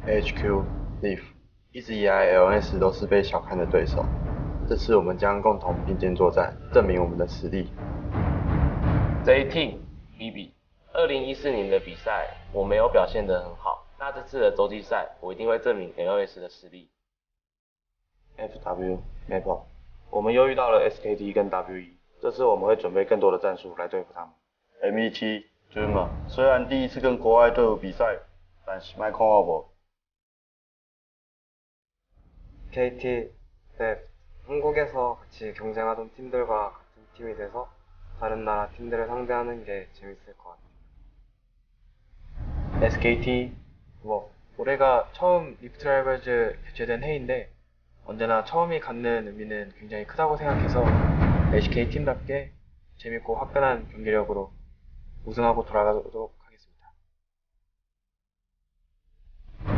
HQ、Leaf 一直以来 LMS 都是被小看的对手，这次我们将共同并肩作战，证明我们的实力。J-Team BB， 2014年的比赛我没有表现得很好，那这次的洲际赛我一定会证明 LS 的实力。FW Maple， 我们又遇到了 SKT 跟 WE， 这次我们会准备更多的战术来对付他们。M17 Dreamer， 虽然第一次跟国外队伍比赛，但是卖空我。KT Dev， 한국에서 같이 경쟁하던 팀들과 같은 팀이 돼서 다른 나라 팀들을 상대하는 게 재밌을 것 같아요. SKT 올해가 처음 리프트 라이벌즈 개최된 해인데 언제나 처음이 갖는 의미는 굉장히 크다고 생각해서 LCK 팀답게 재밌고 화끈한 경기력으로 우승하고 돌아가도록 하겠습니다.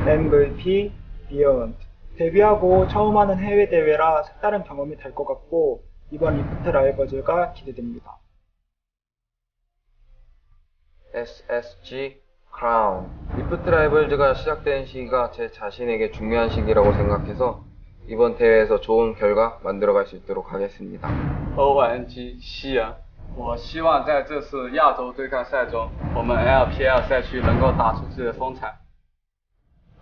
MVP Beyond. 데뷔하고 처음 하는 해외 대회라 색다른 경험이 될 것 같고 이번 리프트 라이벌즈가 기대됩니다. SSG Crown. 리프트 라이벌즈가 시작된 시기가 제 자신에게 중요한 시기라고 생각해서 이번 대회에서 좋은 결과 만들어갈 수 있도록 하겠습니다. ONG 西安，我希望在这次亚洲对抗赛中，我们 LPL 赛区能够打出自己的风采。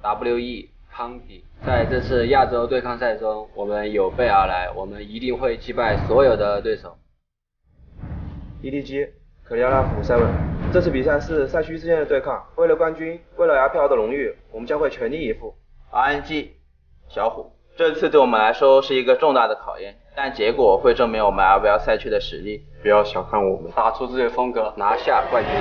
WE 康比，在这次亚洲对抗赛中，我们有备而来，我们一定会击败所有的对手。EDG Clear 7， 这次比赛是赛区之间的对抗，为了冠军，为了 LPL 的荣誉，我们将会全力以赴。RNG 小虎，这次对我们来说是一个重大的考验，但结果会证明我们 LPL 赛区的实力。不要小看我们，打出自己的风格，拿下冠军。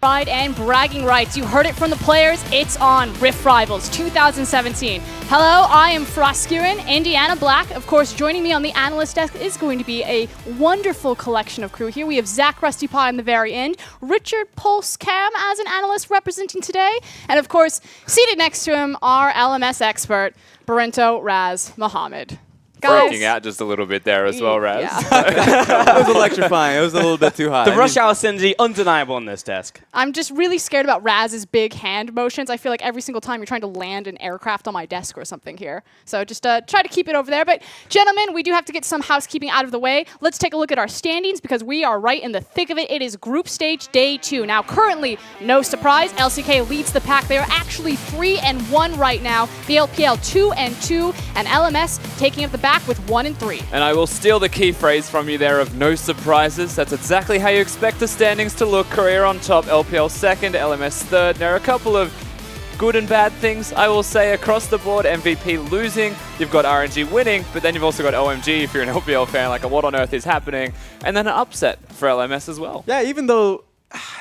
Pride and bragging rights. You heard it from the players. It's on Rift Rivals 2017. Hello, I am Froskurin, Indiana Black. Of course, joining me on the analyst desk is going to be a wonderful collection of crew here. We have Zach Rusty Pie on the very end, Richard Pulse Cam as an analyst representing today, and of course, seated next to him, our LMS expert, Barento Raz Mohammed. Breaking out just a little bit there as well, Raz. Yeah. It was electrifying. It was a little bit too high. The rush hour synergy, undeniable on this desk. I'm just really scared about Raz's big hand motions. I feel like every single time you're trying to land an aircraft on my desk or something here. So just try to keep it over there. But gentlemen, we do have to get some housekeeping out of the way. Let's take a look at our standings because we are right in the thick of it. It is group stage day 2. Now currently, no surprise, LCK leads the pack. They are actually 3-1 right now. The LPL 2-2 and LMS taking up the back with 1-3. And I will steal the key phrase from you there of no surprises. That's exactly how you expect the standings to look. Korea on top, LPL second, LMS third. There are a couple of good and bad things, I will say, across the board. MVP losing, you've got RNG winning, but then you've also got OMG if you're an LPL fan, like what on earth is happening? And then an upset for LMS as well. Yeah, even though,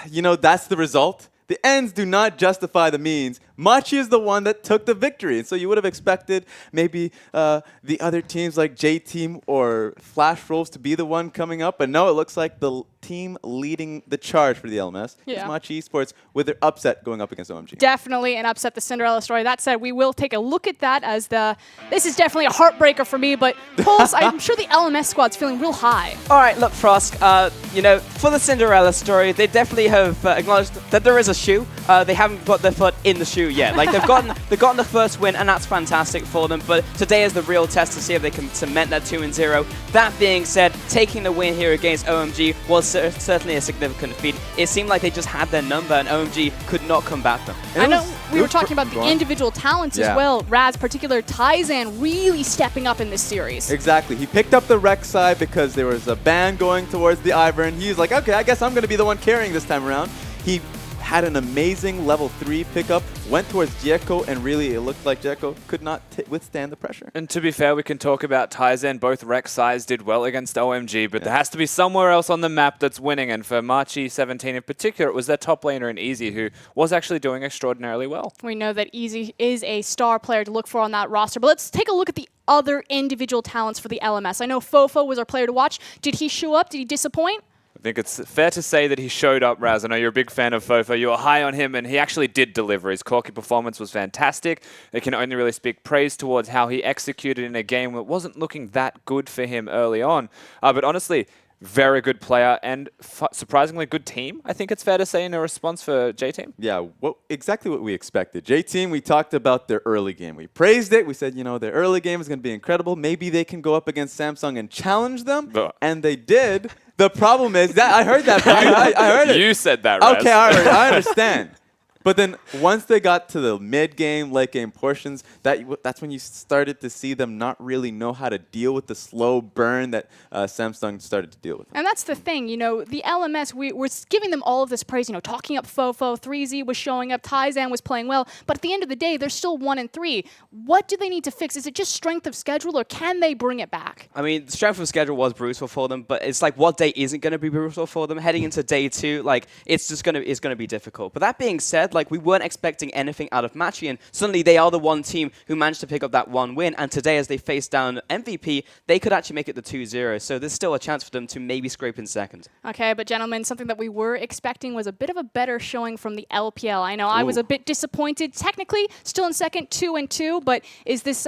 you know, that's the result, the ends do not justify the means. Machi is the one that took the victory. And so you would have expected maybe the other teams like J-Team or Flash Wolves to be the one coming up. But no, it looks like the team leading the charge for the LMS is Machi Esports with their upset going up against OMG. Definitely an upset, the Cinderella story. That said, we will take a look at that as this is definitely a heartbreaker for me. But Pulse, I'm sure the LMS squad's feeling real high. All right, look, Frosk, you know, for the Cinderella story, they definitely have acknowledged that there is a shoe. They haven't got their foot in the shoe yet. Like they've gotten the first win, and that's fantastic for them. But today is the real test to see if they can cement that 2-0. That being said, taking the win here against OMG was certainly a significant feat. It seemed like they just had their number, and OMG could not combat them. I know we were talking about the individual talents as well. Raz, particular Taizan, really stepping up in this series. Exactly. He picked up the Rex side because there was a ban going towards the Ivern. And he's like, okay, I guess I'm going to be the one carrying this time around. He had an amazing level 3 pickup, went towards Jeko, and really it looked like Jeko could not withstand the pressure. And to be fair, we can talk about Taizen. Both Rex sides did well against OMG, but there has to be somewhere else on the map that's winning. And for Machi 17 in particular, it was their top laner in Easy, who was actually doing extraordinarily well. We know that Easy is a star player to look for on that roster, but let's take a look at the other individual talents for the LMS. I know Fofo was our player to watch. Did he show up? Did he disappoint? I think it's fair to say that he showed up, Raz. I know you're a big fan of Fofo. You were high on him, and he actually did deliver. His Corki performance was fantastic. They can only really speak praise towards how he executed in a game that wasn't looking that good for him early on. But honestly, very good player and surprisingly good team, I think it's fair to say in a response for J-Team. Yeah, exactly what we expected. J-Team, we talked about their early game. We praised it. We said, you know, their early game is going to be incredible. Maybe they can go up against Samsung and challenge them. And they did. The problem is that I heard that. I heard it. You said that, Raz. Okay, I understand. But then once they got to the mid-game, late-game portions, that's when you started to see them not really know how to deal with the slow burn that Samsung started to deal with. And that's the thing, you know, the LMS, we're giving them all of this praise, you know, talking up Fofo, 3Z was showing up, Taizan was playing well, but at the end of the day, they're still 1-3. What do they need to fix? Is it just strength of schedule, or can they bring it back? I mean, strength of schedule was brutal for them, but it's like, what day isn't going to be brutal for them? Heading into day 2, like, it's going to be difficult. But that being said, like, we weren't expecting anything out of Machi, and suddenly they are the one team who managed to pick up that one win, and today as they face down MVP, they could actually make it the 2-0, so there's still a chance for them to maybe scrape in second. Okay, but gentlemen, something that we were expecting was a bit of a better showing from the LPL. I know I was a bit disappointed. Technically, still in second, 2-2, but is this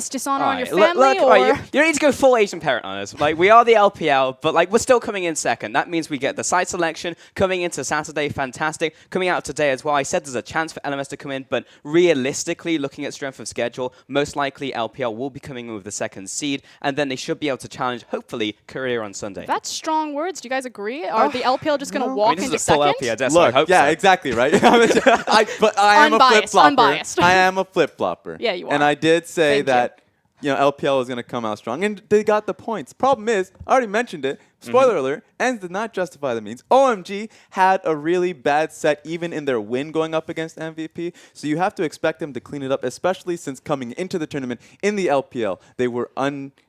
dishonor on your family? Look, you don't need to go full Asian parent on us. Like, we are the LPL, but like, we're still coming in second. That means we get the side selection coming into Saturday, fantastic. Coming out today as well, I said there's a chance for LMS to come in, but realistically, looking at strength of schedule, most likely LPL will be coming in with the second seed, and then they should be able to challenge, hopefully, Korea on Sunday. That's strong words. Do you guys agree? Are the LPL just going to walk into second? Look, yeah, exactly, right? But I am a flip-flopper. Unbiased. I am a flip-flopper. Yeah, you are. And I did say that you know, LPL is going to come out strong, and they got the points. Problem is, I already mentioned it, spoiler alert, ends did not justify the means. OMG had a really bad set even in their win going up against MVP, so you have to expect them to clean it up, especially since coming into the tournament in the LPL, they were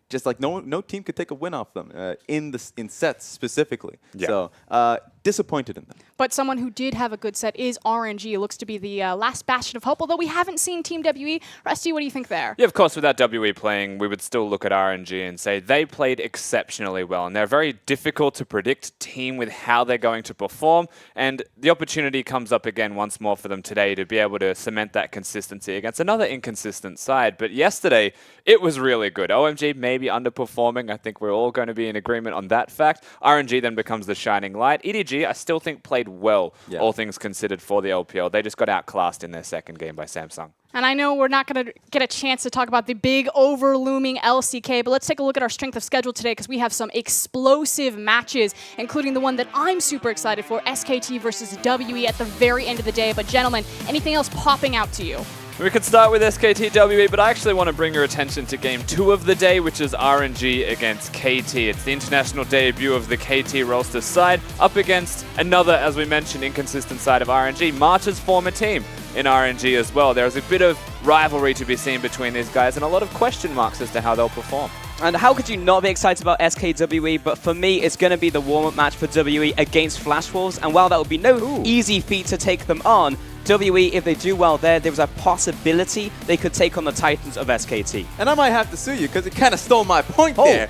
just like no team could take a win off them in sets specifically. Yeah. So disappointed in them. But someone who did have a good set is RNG. It looks to be the last bastion of hope, although we haven't seen Team WE. Rusty, what do you think there? Yeah, of course, without WE playing, we would still look at RNG and say they played exceptionally well, and they're a very difficult to predict team with how they're going to perform, and the opportunity comes up again once more for them today to be able to cement that consistency against another inconsistent side. But yesterday, it was really good. OMG maybe underperforming. I think we're all going to be in agreement on that fact. RNG then becomes the shining light. EDG, I still think played well, all things considered, for the LPL. They just got outclassed in their second game by Samsung. And I know we're not going to get a chance to talk about the big over-looming LCK, but let's take a look at our strength of schedule today because we have some explosive matches, including the one that I'm super excited for, SKT versus WE at the very end of the day. But gentlemen, anything else popping out to you? We could start with SKT-WE, but I actually want to bring your attention to Game 2 of the day, which is RNG against KT. It's the international debut of the KT roster side, up against another, as we mentioned, inconsistent side of RNG, March's former team in RNG as well. There's a bit of rivalry to be seen between these guys and a lot of question marks as to how they'll perform. And how could you not be excited about SKWE? But for me, it's going to be the warm-up match for WE against Flash Wolves. And while that would be no easy feat to take them on, WE, if they do well there was a possibility they could take on the Titans of SKT. And I might have to sue you because it kind of stole my point there.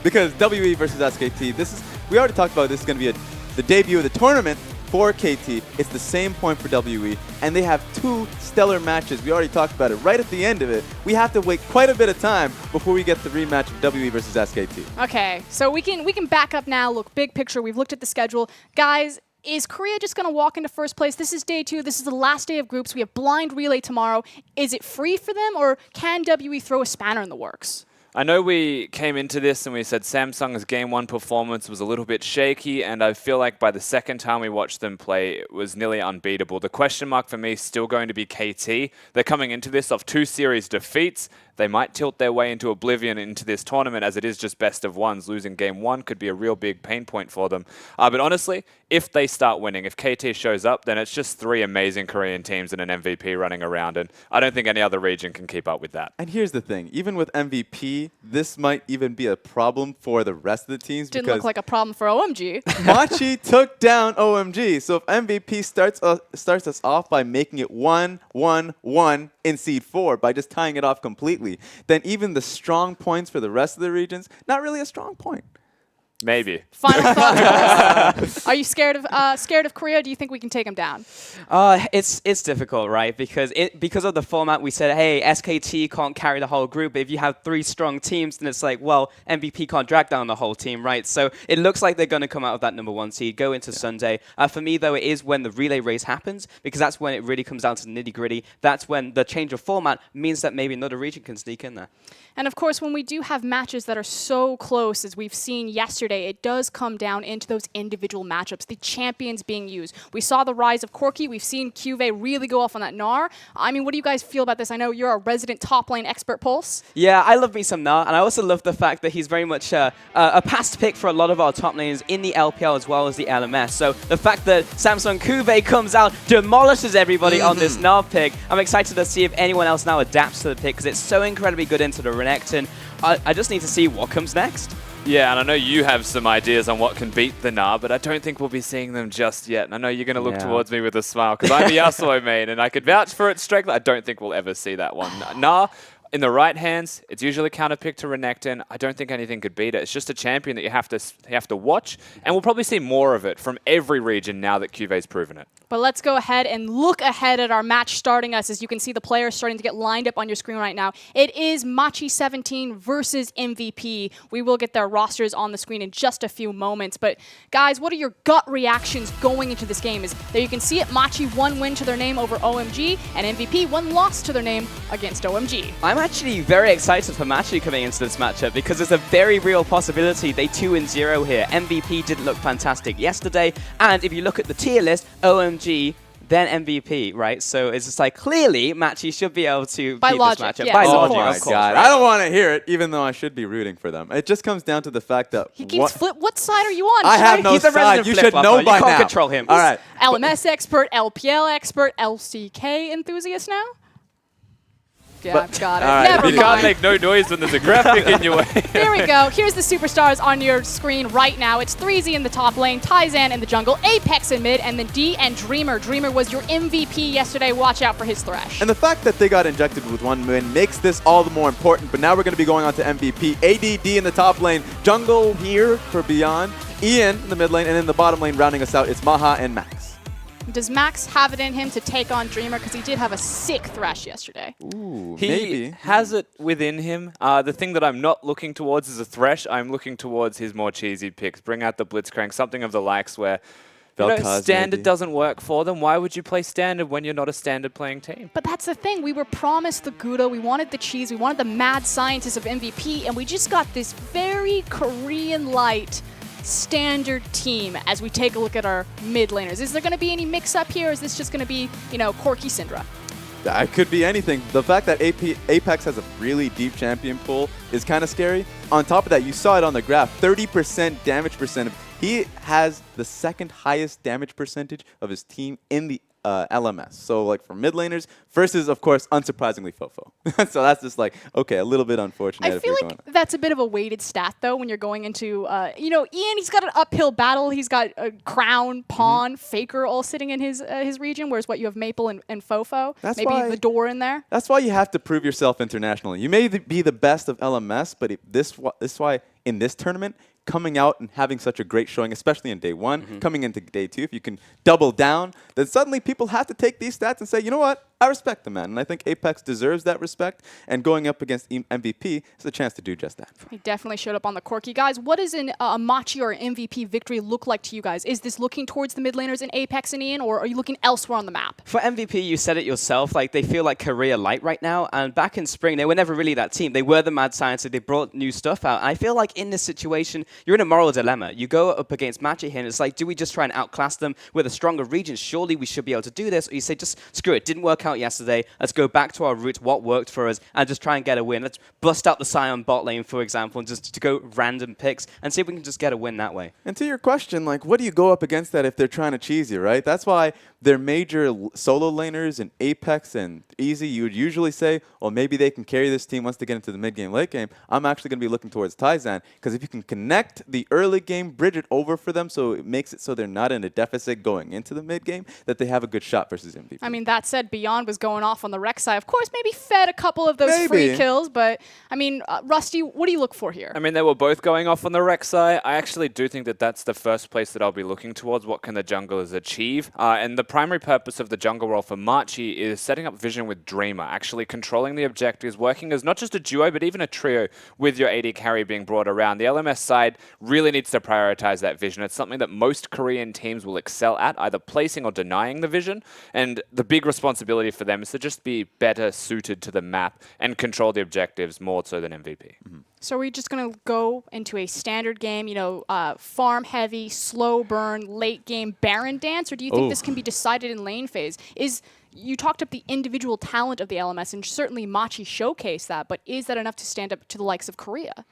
Because WE versus SKT, we already talked about this is going to be the debut of the tournament for KT. It's the same point for WE, and they have two stellar matches. We already talked about it. Right at the end of it, we have to wait quite a bit of time before we get the rematch of WE versus SKT. Okay, so we can back up now. Look, big picture. We've looked at the schedule. Guys, is Korea just going to walk into first place? This is day 2. This is the last day of groups. We have blind relay tomorrow. Is it free for them, or can WE throw a spanner in the works? I know we came into this and we said Samsung's Game 1 performance was a little bit shaky, and I feel like by the second time we watched them play, it was nearly unbeatable. The question mark for me is still going to be KT. They're coming into this off 2 series defeats. They might tilt their way into oblivion into this tournament, as it is just best of ones. Losing Game 1 could be a real big pain point for them. But honestly, if they start winning, if KT shows up, then it's just 3 amazing Korean teams and an MVP running around, and I don't think any other region can keep up with that. And here's the thing, even with MVP, this might even be a problem for the rest of the teams. Didn't look like a problem for OMG. Machi took down OMG, so if MVP starts us off by making it 1-1-1 in Seed 4, by just tying it off completely, then even the strong points for the rest of the regions, not really a strong point. Maybe. Final thoughts. Are you scared of Korea? Do you think we can take them down? It's difficult, right? Because of the format, we said, hey, SKT can't carry the whole group. But if you have 3 strong teams, then it's like, well, MVP can't drag down the whole team, right? So it looks like they're going to come out of that #1 seed, go into Sunday. For me, though, it is when the relay race happens, because that's when it really comes down to the nitty-gritty. That's when the change of format means that maybe another region can sneak in there. And of course, when we do have matches that are so close, as we've seen yesterday, it does come down into those individual matchups, the champions being used. We saw the rise of Corki. We've seen QV really go off on that Gnar. I mean, what do you guys feel about this? I know you're a resident top lane expert, Pulse. Yeah, I love me some Gnar, and I also love the fact that he's very much a past pick for a lot of our top laners in the LPL as well as the LMS. So the fact that Samsung Kuve comes out, demolishes everybody on this Gnar pick, I'm excited to see if anyone else now adapts to the pick, because it's so incredibly good into the Renekton. I just need to see what comes next. Yeah, and I know you have some ideas on what can beat the Gnar, but I don't think we'll be seeing them just yet. And I know you're going to look towards me with a smile, because I'm the Yasuo main, and I could vouch for its strength. I don't think we'll ever see that one. Gnar, in the right hands, it's usually counterpicked to Renekton. I don't think anything could beat it. It's just a champion that you have to watch, and we'll probably see more of it from every region now that QV's proven it. But let's go ahead and look ahead at our match starting us. As you can see, the players starting to get lined up on your screen right now. It is Machi 17 versus MVP. We will get their rosters on the screen in just a few moments. But guys, what are your gut reactions going into this game? Is there you can see it, Machi 1 win to their name over OMG, and MVP 1 loss to their name against OMG. I'm actually very excited for Machi coming into this matchup, because there's a very real possibility they 2-0 here. MVP didn't look fantastic yesterday, and if you look at the tier list, OMG then MVP, right? So it's just like, clearly, Machi should be able to beat this matchup. Yes, By oh logic, my of course. God. Right? I don't want to hear it, even though I should be rooting for them. It just comes down to the fact that... He keeps what side are you on? I have no He's a side. resident You should flip-flopper. know by You can't now. control him. All right. LMS expert, LPL expert, LCK enthusiast now? Yeah, I've got it. All right. Never You can't mind. make no noise when there's a graphic in your way. Here we go. Here's the superstars on your screen right now. It's 3Z in the top lane, Taizan in the jungle, Apex in mid, and then D and Dreamer. Dreamer was your MVP yesterday. Watch out for his Thresh. And the fact that they got injected with 1 win makes this all the more important. But now we're going to be going on to MVP. ADD in the top lane, jungle here for Beyond, Ian in the mid lane, and in the bottom lane rounding us out, it's Maha and Max. Does Max have it in him to take on Dreamer? Because he did have a sick Thresh yesterday. Ooh, He maybe. has it within him. The thing that I'm not looking towards is a Thresh. I'm looking towards his more cheesy picks. Bring out the Blitzcrank, something of the likes where standard maybe. doesn't work for them. Why would you play standard when you're not a standard playing team? But that's the thing. We were promised the Gouda. We wanted the cheese. We wanted the mad scientist of MVP. And we just got this very Korean-light standard team as we take a look at our mid laners. Is there going to be any mix-up here? Or is this just going to be, Corki Syndra? That could be anything. The fact that Apex has a really deep champion pool is kind of scary. On top of that, you saw it on the graph, 30% damage percentage. He has the 2nd highest damage percentage of his team in the LMS. So like for mid laners versus, of course, unsurprisingly Fofo. So that's just like, okay, a little bit unfortunate. I feel like that's a bit of a weighted stat, though, when you're going into, Ian, he's got an uphill battle. He's got a Crown, Pawn, Faker all sitting in his region, whereas you have Maple and Fofo. That's maybe why, the door in there. That's why you have to prove yourself internationally. You may be the best of LMS, but this is why in this tournament, coming out and having such a great showing, especially in day 1, coming into day 2, if you can double down, then suddenly people have to take these stats and say, you know what? I respect the man. And I think Apex deserves that respect. And going up against MVP is a chance to do just that. He definitely showed up on the Corki. Guys, what does a Machi or an MVP victory look like to you guys? Is this looking towards the mid laners in Apex and Ian, or are you looking elsewhere on the map? For MVP, you said it yourself, like they feel like Korea light right now. And back in spring, they were never really that team. They were the mad scientists. They brought new stuff out. I feel like in this situation, you're in a moral dilemma. You go up against Machi here, and it's like, do we just try and outclass them with a stronger region? Surely we should be able to do this. Or you say, just screw it. Didn't work out yesterday. Let's go back to our roots, what worked for us, and just try and get a win. Let's bust out the Sion bot lane, for example, and just to go random picks and see if we can just get a win that way. And to your question, like, what do you go up against that if they're trying to cheese you, right? That's why their major solo laners in Apex and Easy, you would usually say, well, maybe they can carry this team once they get into the mid game, late game. I'm actually going to be looking towards Taizan, because if you can connect the early game, bridge it over for them so it makes it so they're not in a deficit going into the mid game, that they have a good shot versus MVP. I mean, that said, Beyond was going off on the rec side. Of course, maybe fed a couple of those free kills, but I mean, Rusty, what do you look for here? I mean, they were both going off on the rec side. I actually do think that that's the first place that I'll be looking towards. What can the junglers achieve? And the primary purpose of the jungle role for Machi is setting up vision with Dreamer, actually controlling the objectives, working as not just a duo, but even a trio with your AD carry being brought around. The LMS side really needs to prioritize that vision. It's something that most Korean teams will excel at, either placing or denying the vision. And the big responsibility for them is to just be better suited to the map and control the objectives more so than MVP. So are we just going to go into a standard game, you know, farm heavy, slow burn, late game Baron dance, or do you think this can be decided in lane phase? You talked up the individual talent of the LMS, and certainly Machi showcased that, but is that enough to stand up to the likes of Korea?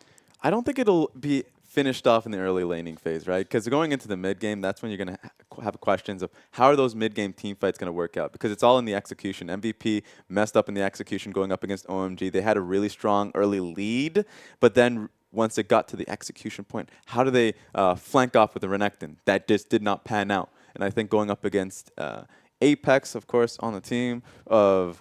I don't think it'll be finished off in the early laning phase, right? Because going into the mid game, that's when you're going to have questions of how are those mid game team fights going to work out? Because it's all in the execution. MVP messed up in the execution going up against OMG. They had a really strong early lead, but then once it got to the execution point, how do they flank off with the Renekton? That just did not pan out. And I think going up against Apex, of course, on the team of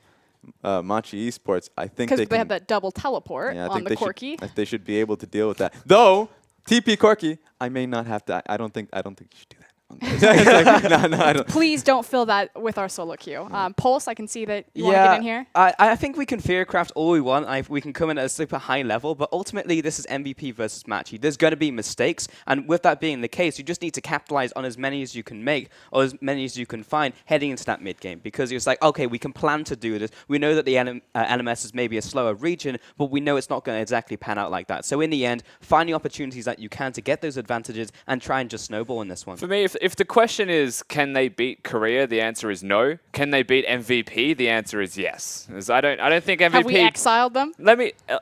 Machi Esports, I think they have that double teleport on the Corki. They should be able to deal with that. Though TP Corki, I may not have to. I don't think you should do that. No, I don't. Please don't fill that with our solo queue. Pulse, I can see that you want to get in here. I think we can fearcraft all we want. We can come in at a super high level, but ultimately this is MVP versus Machi. There's going to be mistakes, and with that being the case, you just need to capitalize on as many as you can make, or as many as you can find heading into that mid game, because it's like, okay, we can plan to do this. We know that the LMS is maybe a slower region, but we know it's not going to exactly pan out like that. So in the end, find the opportunities that you can to get those advantages and try and just snowball in this one. For me, if the question is, can they beat Korea? The answer is no. Can they beat MVP? The answer is yes. I don't think MVP... Have we exiled them?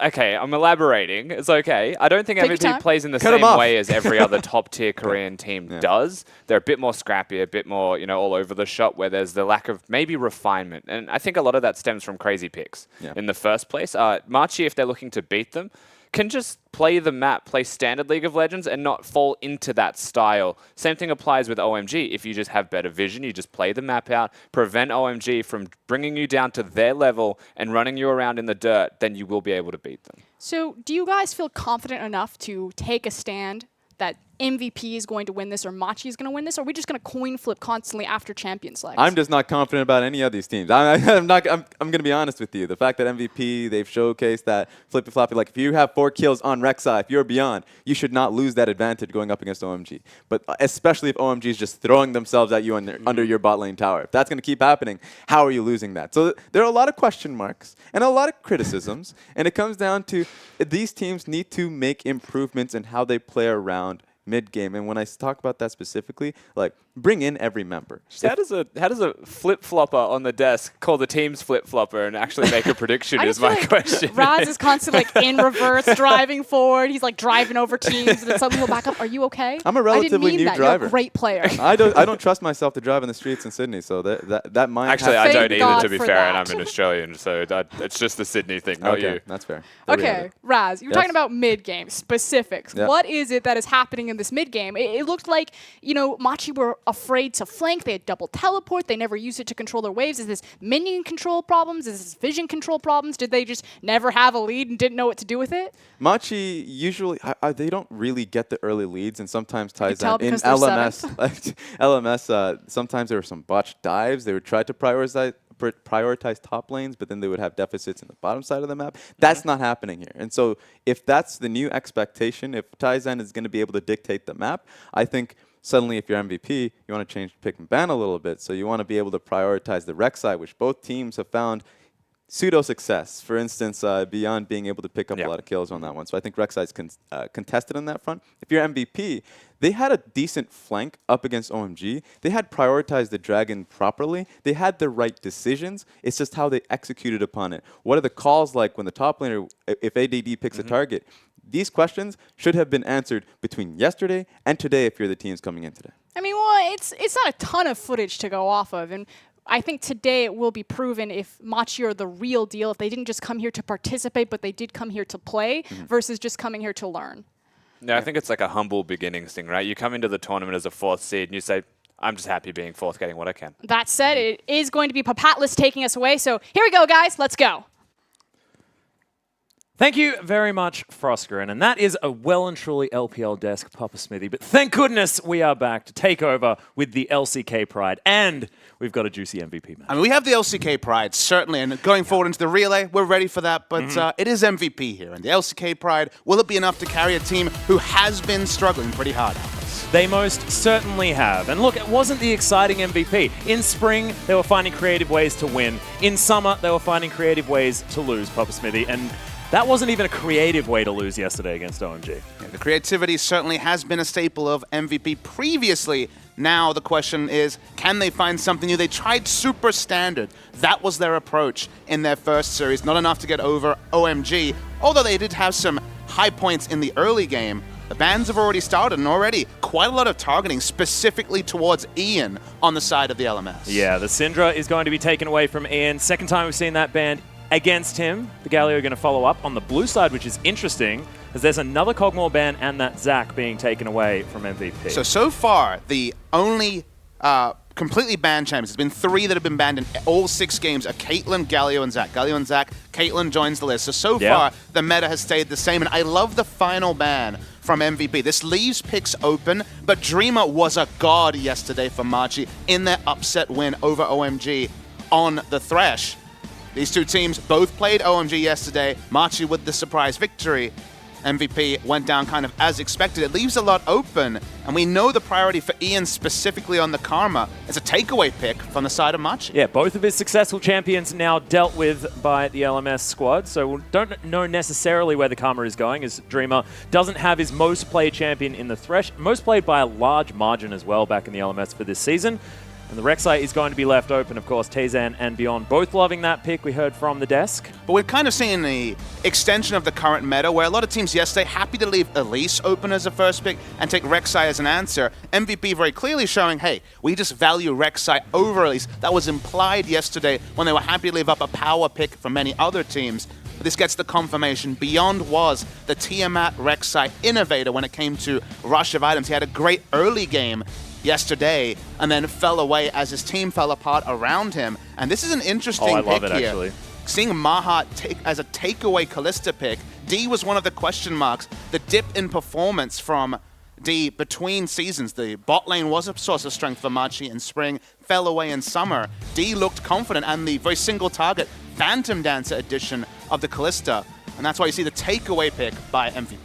Okay, I'm elaborating. It's okay. I don't think MVP plays in the same way as every other top-tier Korean team does. They're a bit more scrappy, a bit more, all over the shop, where there's the lack of maybe refinement. And I think a lot of that stems from crazy picks in the first place. Machi, if they're looking to beat them, can just play the map, play standard League of Legends, and not fall into that style. Same thing applies with OMG. If you just have better vision, you just play the map out, prevent OMG from bringing you down to their level and running you around in the dirt, then you will be able to beat them. So do you guys feel confident enough to take a stand that MVP is going to win this or Machi is going to win this, or are we just going to coin flip constantly after champion selects? I'm just not confident about any of these teams. I'm going to be honest with you. The fact that MVP, they've showcased that flippy floppy, like if you have 4 kills on Rek'Sai, if you're beyond, you should not lose that advantage going up against OMG. But especially if OMG is just throwing themselves at you under your bot lane tower. If that's going to keep happening, how are you losing that? So there are a lot of question marks and a lot of criticisms, and it comes down to these teams need to make improvements in how they play around mid-game. And when I talk about that specifically, like, bring in every member. How does a flip-flopper on the desk call the team's flip-flopper and actually make a prediction is my question. Raz is constantly like in reverse, driving forward. He's like driving over teams, and then suddenly he'll back up. Are you okay? I'm a relatively new driver. You're a great player. I don't trust myself to drive in the streets in Sydney, so that might actually I don't either, to be fair, and I'm an Australian, so it's just the Sydney thing, not you. That's fair. Okay, Raz, you were talking about mid-game specifics. Yep. What is it that is happening in this mid-game? It looked like, Machi were afraid to flank. They had double teleport. They never used it to control their waves. Is this minion control problems? Is this vision control problems? Did they just never have a lead and didn't know what to do with it? Machi usually, they don't really get the early leads, and sometimes Taizan in LMS, sometimes there were some botched dives. They would try to prioritize top lanes, but then they would have deficits in the bottom side of the map. That's not happening here. And so if that's the new expectation, if Taizan is going to be able to dictate the map, I think suddenly if you're MVP, you want to change pick and ban a little bit. So you want to be able to prioritize the Rek'Sai, which both teams have found pseudo-success. For instance, beyond being able to pick up a lot of kills on that one. So I think Rek'Sai is contested on that front. If you're MVP, they had a decent flank up against OMG. They had prioritized the dragon properly. They had the right decisions. It's just how they executed upon it. What are the calls like when the top laner, if ADD picks a target? these questions should have been answered between yesterday and today if you're the teams coming in today. I mean, well, it's not a ton of footage to go off of, and I think today it will be proven if Machi are the real deal, if they didn't just come here to participate, but they did come here to play versus just coming here to learn. No, I think it's like a humble beginnings thing, right? You come into the tournament as a 4th seed and you say, I'm just happy being 4th, getting what I can. That said, it is going to be Papatlas taking us away, so here we go, guys. Let's go. Thank you very much, Froskerin. And that is a well and truly LPL desk, Papa Smithy. But thank goodness we are back to take over with the LCK Pride. And we've got a juicy MVP match. I mean, we have the LCK Pride, certainly. And going forward into the relay, we're ready for that. But it is MVP here. And the LCK Pride, will it be enough to carry a team who has been struggling pretty hard? They most certainly have. And look, it wasn't the exciting MVP. In spring, they were finding creative ways to win. In summer, they were finding creative ways to lose, Papa Smithy. And that wasn't even a creative way to lose yesterday against OMG. Yeah, the creativity certainly has been a staple of MVP previously. Now the question is, can they find something new? They tried super standard. That was their approach in their first series. Not enough to get over OMG, although they did have some high points in the early game. The bans have already started, and already quite a lot of targeting specifically towards Ian on the side of the LMS. Yeah, the Syndra is going to be taken away from Ian. Second time we've seen that ban against him. The Galio are going to follow up on the blue side, which is interesting, as there's another Kog'Maw ban and that Zac being taken away from MVP. So far, the only completely banned champions, there's been 3 that have been banned in all 6 games, are Caitlyn, Galio, and Zac. Galio and Zac, Caitlyn joins the list. So far, the meta has stayed the same, and I love the final ban from MVP. This leaves picks open, but Dreamer was a god yesterday for Machi in their upset win over OMG on the Thresh. These two teams both played OMG yesterday. Machi with the surprise victory. MVP went down kind of as expected. It leaves a lot open, and we know the priority for Ian specifically on the Karma is a takeaway pick from the side of Machi. Yeah, both of his successful champions now dealt with by the LMS squad, so we don't know necessarily where the Karma is going, as Dreamer doesn't have his most played champion in the Thresh, most played by a large margin as well back in the LMS for this season. And the Rek'Sai is going to be left open, of course. Tazan and Beyond both loving that pick, we heard from the desk. But we're kind of seeing the extension of the current meta, where a lot of teams yesterday happy to leave Elise open as a first pick and take Rek'Sai as an answer. MVP very clearly showing, hey, we just value Rek'Sai over Elise. That was implied yesterday when they were happy to leave up a power pick for many other teams. But this gets the confirmation. Beyond was the Tiamat Rek'Sai innovator when it came to rush of items. He had a great early game yesterday, and then fell away as his team fell apart around him. And this is an interesting pick here. I love it, actually. Seeing Maha as a takeaway Kalista pick, D was one of the question marks. The dip in performance from D between seasons. The bot lane was a source of strength for Machi in spring, fell away in summer. D looked confident, and the very single target Phantom Dancer edition of the Kalista. And that's why you see the takeaway pick by MVP.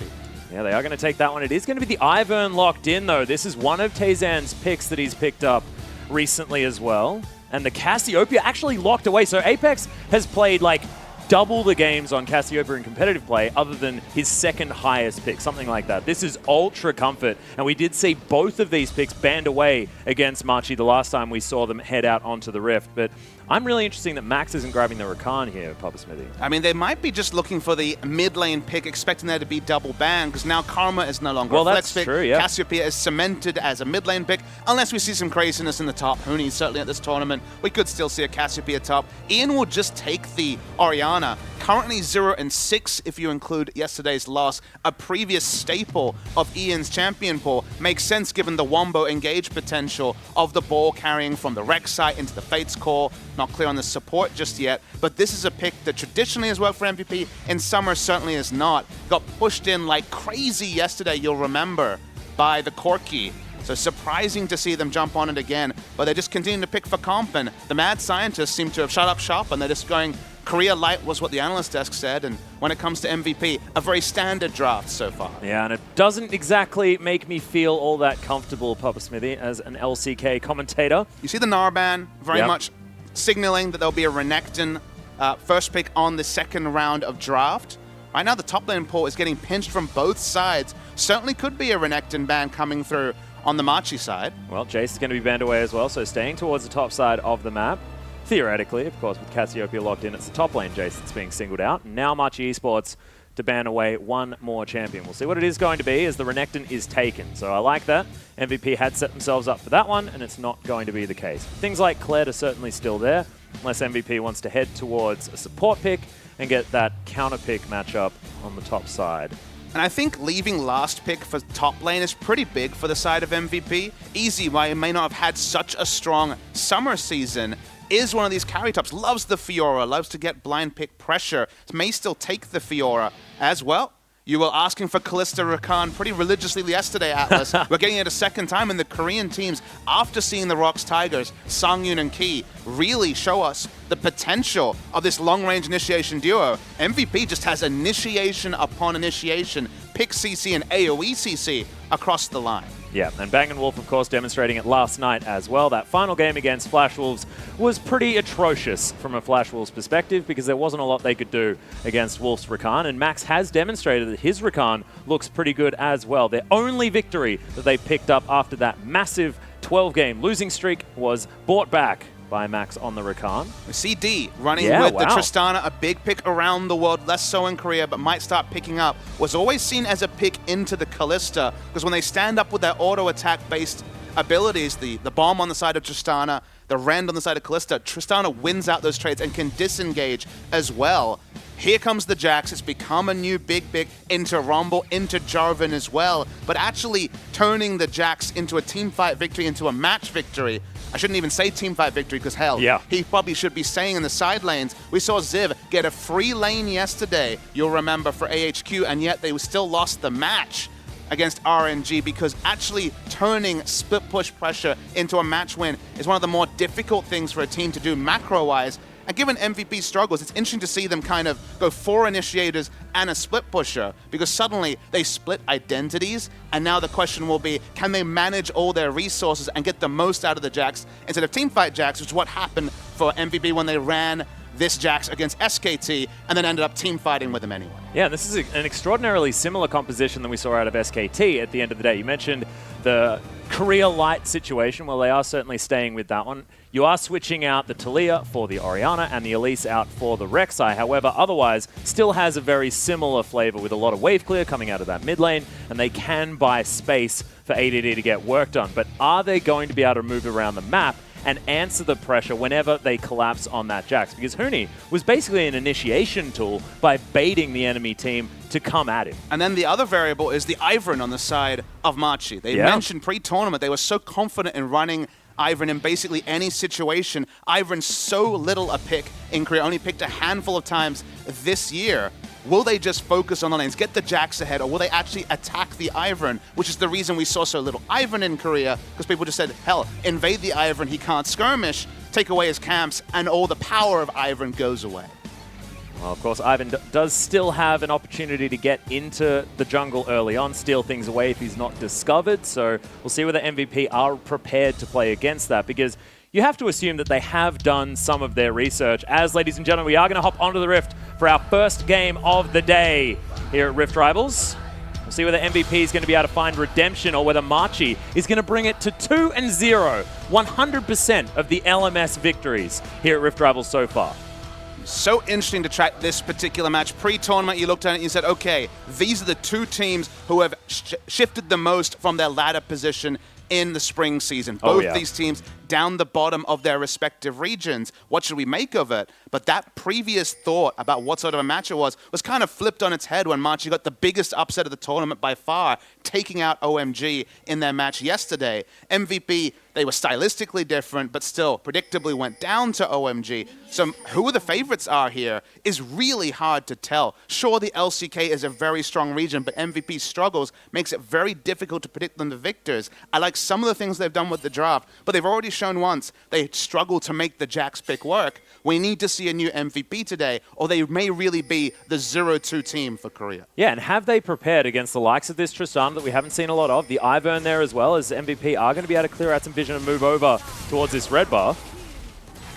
Yeah, they are going to take that one. It is going to be the Ivern locked in, though. This is one of Tazan's picks that he's picked up recently as well. And the Cassiopeia actually locked away. So Apex has played like double the games on Cassiopeia in competitive play other than his second highest pick, something like that. This is ultra comfort. And we did see both of these picks banned away against Machi the last time we saw them head out onto the Rift. But I'm really interested that Max isn't grabbing the Rakan here, Papa Smithy. I mean, they might be just looking for the mid lane pick, expecting there to be double ban, because now Karma is no longer a flex pick. True, yeah. Cassiopeia is cemented as a mid lane pick, unless we see some craziness in the top. Who needs? Certainly at this tournament, we could still see a Cassiopeia top. Ian will just take the Orianna. Currently 0-6 if you include yesterday's loss. A previous staple of Ian's champion pool. Makes sense given the Wombo engage potential of the ball carrying from the Rek'Sai into the Fate's Core. Not clear on the support just yet, but this is a pick that traditionally has worked for MVP. In summer certainly is not. Got pushed in like crazy yesterday, you'll remember, by the Corki. So surprising to see them jump on it again, but they just continue to pick for comp, and the mad scientists seem to have shut up shop, and they're just going Korea Light was what the analyst desk said, and when it comes to MVP, a very standard draft so far. Yeah, and it doesn't exactly make me feel all that comfortable, Papa Smithy, as an LCK commentator. You see the Narban very much signaling that there'll be a Renekton first pick on the second round of draft. Right now, the top lane pool is getting pinched from both sides. Certainly could be a Renekton ban coming through on the Machi side. Well, Jace is going to be banned away as well, so staying towards the top side of the map. Theoretically, of course, with Cassiopeia locked in, it's the top lane Jace that's being singled out. And now Machi Esports to ban away one more champion. We'll see what it is going to be as the Renekton is taken. So I like that. MVP had set themselves up for that one, and it's not going to be the case. Things like Kled are certainly still there, unless MVP wants to head towards a support pick and get that counter pick matchup on the top side. And I think leaving last pick for top lane is pretty big for the side of MVP. Easy, while he may not have had such a strong summer season, is one of these carry tops, loves the Fiora, loves to get blind pick pressure, may still take the Fiora as well. You were asking for Kalista Rakan pretty religiously yesterday, Atlas. We're getting it a second time, and the Korean teams, after seeing the Rocks Tigers, Songyun and Ki, really show us the potential of this long-range initiation duo. MVP just has initiation upon initiation, pick CC and AoE CC across the line. Yeah, and Bang & Wolf, of course, demonstrating it last night as well. That final game against Flash Wolves was pretty atrocious from a Flash Wolves perspective because there wasn't a lot they could do against Wolf's Rakan, and Max has demonstrated that his Rakan looks pretty good as well. Their only victory that they picked up after that massive 12-game losing streak was bought back by Max on the Rakan. CD running with the Tristana, a big pick around the world, less so in Korea, but might start picking up. Was always seen as a pick into the Kalista, because when they stand up with their auto attack based abilities, the bomb on the side of Tristana, the Rend on the side of Kalista, Tristana wins out those trades and can disengage as well. Here comes the Jax. It's become a new big pick into Rumble, into Jarvan as well, but actually turning the Jax into a teamfight victory, into a match victory. I shouldn't even say teamfight victory because, hell, he probably should be saying in the side lanes. We saw Ziv get a free lane yesterday, you'll remember, for AHQ, and yet they still lost the match against RNG because actually turning split push pressure into a match win is one of the more difficult things for a team to do macro-wise. And given MVP struggles, it's interesting to see them kind of go 4 initiators and a split pusher because suddenly they split identities, and now the question will be, can they manage all their resources and get the most out of the Jax instead of teamfight Jax, which is what happened for MVP when they ran this Jax against SKT and then ended up team fighting with them anyway. Yeah, this is an extraordinarily similar composition than we saw out of SKT at the end of the day. You mentioned the Korea Light situation. Well, they are certainly staying with that one. You are switching out the Talia for the Orianna and the Elise out for the Rek'Sai. However, otherwise, still has a very similar flavor with a lot of wave clear coming out of that mid lane, and they can buy space for ADD to get work done. But are they going to be able to move around the map and answer the pressure whenever they collapse on that Jax? Because Huni was basically an initiation tool by baiting the enemy team to come at him. And then the other variable is the Ivern on the side of Machi. They mentioned pre-tournament they were so confident in running Ivern in basically any situation. Ivern's so little a pick in Korea, only picked a handful of times this year. Will they just focus on the lanes, get the Jax ahead, or will they actually attack the Ivern, which is the reason we saw so little Ivern in Korea, because people just said, hell, invade the Ivern, he can't skirmish, take away his camps, and all the power of Ivern goes away. Well, of course, Ivan does still have an opportunity to get into the jungle early on, steal things away if he's not discovered, so we'll see whether MVP are prepared to play against that, because you have to assume that they have done some of their research. As, ladies and gentlemen, we are going to hop onto the Rift for our first game of the day here at Rift Rivals. We'll see whether MVP is going to be able to find redemption or whether Machi is going to bring it to 2-0, 100% of the LMS victories here at Rift Rivals so far. So interesting to track this particular match. Pre-tournament, you looked at it and you said, okay, these are the two teams who have shifted the most from their ladder position in the spring season. Both these teams down the bottom of their respective regions. What should we make of it? But that previous thought about what sort of a match it was kind of flipped on its head when Machi got the biggest upset of the tournament by far, taking out OMG in their match yesterday. MVP, they were stylistically different, but still predictably went down to OMG. So who the favorites are here is really hard to tell. Sure, the LCK is a very strong region, but MVP struggles makes it very difficult to predict them the victors. I like some of the things they've done with the draft, but they've already shown once they struggle to make the Jax pick work. We need to see a new MVP today, or they may really be the 0-2 team for Korea. Yeah, and have they prepared against the likes of this Tristana that we haven't seen a lot of, the Ivern there as well, as MVP are going to be able to clear out some vision and move over towards this red buff.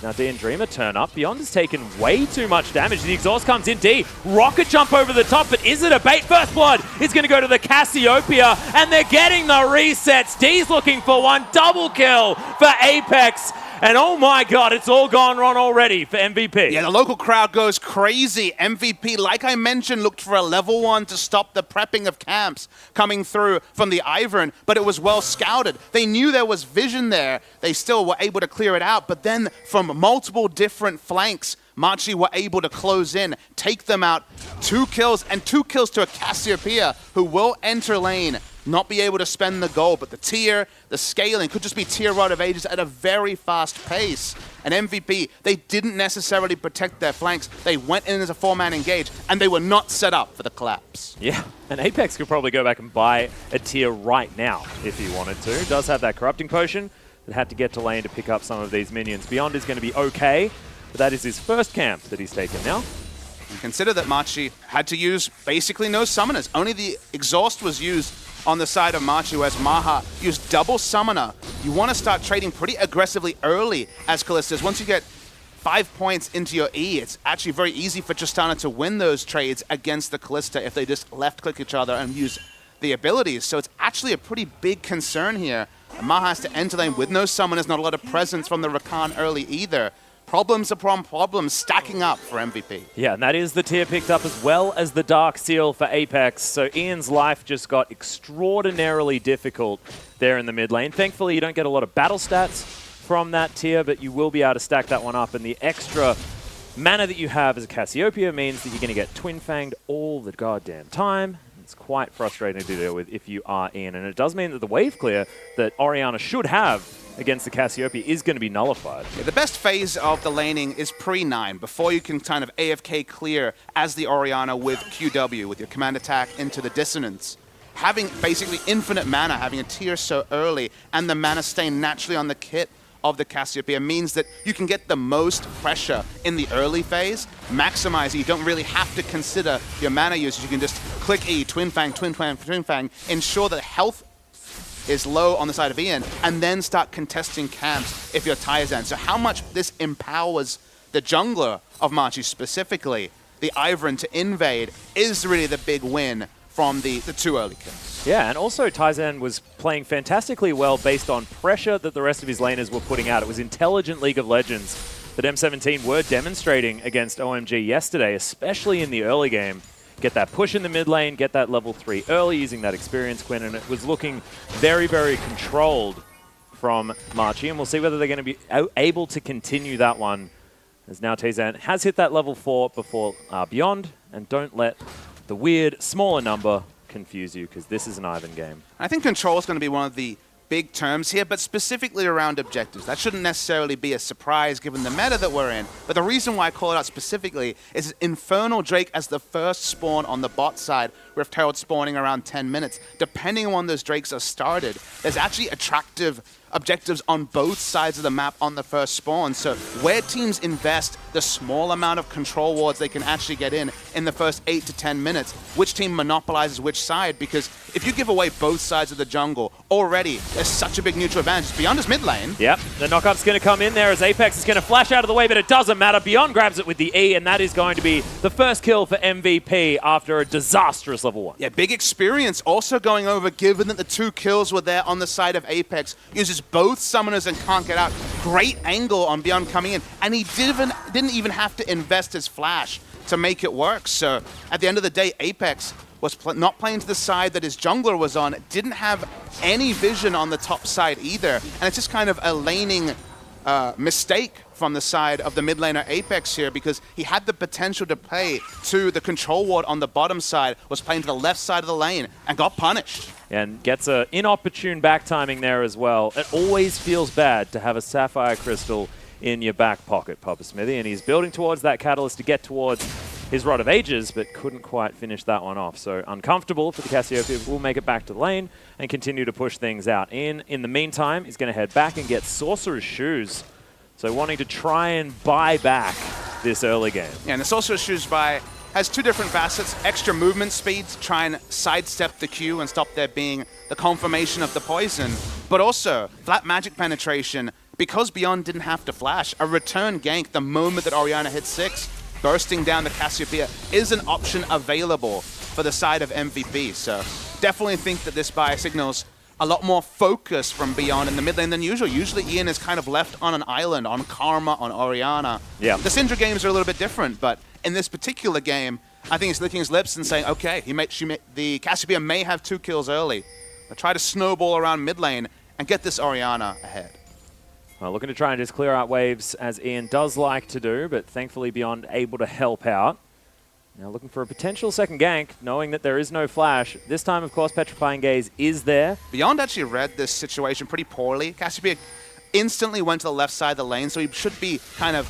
Now D and Dreamer turn up. Beyond has taken way too much damage. The exhaust comes in. D, rocket jump over the top, but is it a bait? First blood is going to go to the Cassiopeia, and they're getting the resets. D's looking for one. Double kill for Apex. And oh my god, it's all gone wrong already for MVP. Yeah, the local crowd goes crazy. MVP, like I mentioned, looked for a level 1 to stop the prepping of camps coming through from the Ivern, but it was well scouted. They knew there was vision there. They still were able to clear it out, but then from multiple different flanks, Machi were able to close in, take them out. 2 kills, and 2 kills to a Cassiopeia, who will enter lane, not be able to spend the gold, but the tier, the scaling could just be tier Rod of Ages at a very fast pace. And MVP, they didn't necessarily protect their flanks. They went in as a 4-man engage, and they were not set up for the collapse. Yeah, and Apex could probably go back and buy a tier right now if he wanted to. Does have that corrupting potion, but had to get to lane to pick up some of these minions. Beyond is going to be okay, but that is his first camp that he's taken now. And consider that Machi had to use basically no summoners. Only the exhaust was used on the side of Machi, whereas Maha used double summoner. You want to start trading pretty aggressively early as Callistas. Once you get 5 points into your E, it's actually very easy for Tristana to win those trades against the Callista if they just left-click each other and use the abilities. So it's actually a pretty big concern here. And Maha has to enter lane with no summoners, not a lot of presence from the Rakan early either. Problems upon problems stacking up for MVP. Yeah, and that is the tier picked up as well as the Dark Seal for Apex. So Ian's life just got extraordinarily difficult there in the mid lane. Thankfully, you don't get a lot of battle stats from that tier, but you will be able to stack that one up. And the extra mana that you have as a Cassiopeia means that you're going to get Twin Fanged all the goddamn time. It's quite frustrating to deal with if you are Ian. And it does mean that the wave clear that Orianna should have against the Cassiopeia is going to be nullified. Yeah, the best phase of the laning is pre-9, before you can kind of AFK clear as the Orianna with QW, with your command attack into the dissonance. Having basically infinite mana, having a tier so early, and the mana stain naturally on the kit of the Cassiopeia means that you can get the most pressure in the early phase, maximize it. You don't really have to consider your mana usage. You can just click E, Twin Fang, Twin Fang, Twin Fang, ensure that health is low on the side of Ian, and then start contesting camps if you're Taizan. So how much this empowers the jungler of Machi specifically, the Ivern, to invade is really the big win from the 2 early kills. Yeah, and also Taizan was playing fantastically well based on pressure that the rest of his laners were putting out. It was intelligent League of Legends that M17 were demonstrating against OMG yesterday, especially in the early game. Get that push in the mid lane, get that level 3 early using that experience Quinn, and it was looking very, very controlled from Machi, and we'll see whether they're going to be able to continue that one, as now Taizan has hit that level 4 before Beyond, and don't let the weird smaller number confuse you, because this is an Ivan game. I think control is going to be one of the big terms here, but specifically around objectives. That shouldn't necessarily be a surprise given the meta that we're in, but the reason why I call it out specifically is Infernal Drake as the first spawn on the bot side, Rift Herald spawning around 10 minutes. Depending on when those Drakes are started, there's actually attractive objectives on both sides of the map on the first spawn. So where teams invest the small amount of control wards they can actually get in the first 8 to 10 minutes, which team monopolizes which side, because if you give away both sides of the jungle, already there's such a big neutral advantage. Beyond his mid lane. Yep, the knockup's going to come in there as Apex is going to flash out of the way, but it doesn't matter. Beyond grabs it with the E, and that is going to be the first kill for MVP after a disastrous level 1. Yeah, big experience also going over, given that the 2 kills were there on the side of Apex. Uses both summoners and can't get out. Great angle on Beyond coming in, and he didn't even have to invest his flash to make it work. So at the end of the day, Apex was not playing to the side that his jungler was on, didn't have any vision on the top side either, and it's just kind of a laning mistake from the side of the mid laner Apex here, because he had the potential to play to the control ward on the bottom side, was playing to the left side of the lane, and got punished. And gets an inopportune back timing there as well. It always feels bad to have a Sapphire Crystal in your back pocket, Papa Smithy, and he's building towards that Catalyst to get towards his Rod of Ages, but couldn't quite finish that one off. So uncomfortable for the Cassiopeia. Will make it back to the lane and continue to push things out. In the meantime, he's going to head back and get Sorcerer's Shoes. So wanting to try and buy back this early game. Yeah, and the Sorcerer's Shoes buy has 2 different facets. Extra movement speed to try and sidestep the Q and stop there being the confirmation of the poison, but also flat magic penetration, because Beyond didn't have to flash. A return gank the moment that Orianna hits 6, bursting down the Cassiopeia is an option available for the side of MVP. So definitely think that this buy signals a lot more focus from Beyond in the mid lane than usual. Usually Ian is kind of left on an island, on Karma, on Orianna. Yeah. The Syndra games are a little bit different, but in this particular game, I think he's licking his lips and saying, okay, the Cassiopeia may have 2 kills early, but try to snowball around mid lane and get this Orianna ahead. Well, looking to try and just clear out waves, as Ian does like to do, but thankfully Beyond able to help out. Now looking for a potential second gank, knowing that there is no flash. This time, of course, Petrifying Gaze is there. Beyond actually read this situation pretty poorly. Cassiopeia instantly went to the left side of the lane, so he should be kind of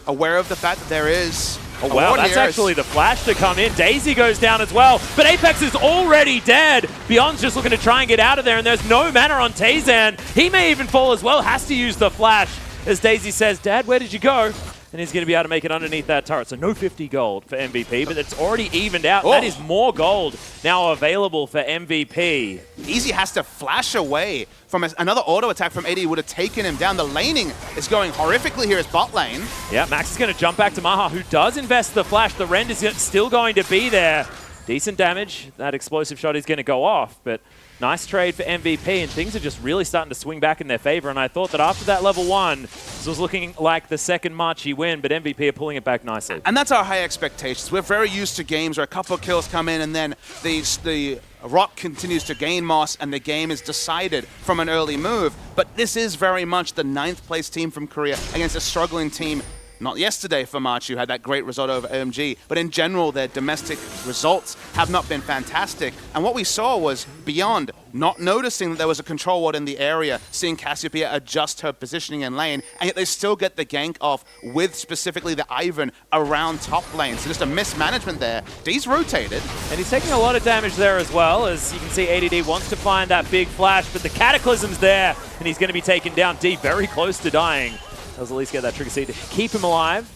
aware of the fact that there is Oh, wow, that's actually the flash to come in. Daisy goes down as well, but Apex is already dead. Beyond's just looking to try and get out of there, and there's no mana on Tazan. He may even fall as well, has to use the flash. As Daisy says, Dad, where did you go? And he's going to be able to make it underneath that turret. So no 50 gold for MVP, but it's already evened out. Oh. That is more gold now available for MVP. Easy has to flash away from another auto attack from AD would have taken him down. The laning is going horrifically here as bot lane. Yeah, Max is going to jump back to Maha, who does invest the flash. The rend is still going to be there. Decent damage. That explosive shot is going to go off, but nice trade for MVP, and things are just really starting to swing back in their favor. And I thought that after that level 1, this was looking like the second Machi win, but MVP are pulling it back nicely. And that's our high expectations. We're very used to games where a couple of kills come in and then the rock continues to gain moss and the game is decided from an early move. But this is very much the 9th place team from Korea against a struggling team. Not yesterday for Machi, who had that great result over AMG, but in general, their domestic results have not been fantastic. And what we saw was Beyond not noticing that there was a control ward in the area, seeing Cassiopeia adjust her positioning in lane, and yet they still get the gank off with specifically the Ivan around top lane. So just a mismanagement there. D's rotated. And he's taking a lot of damage there as well, as you can see ADD wants to find that big flash, but the Cataclysm's there, and he's going to be taken down. D very close to dying. Does at least get that trigger seed to keep him alive.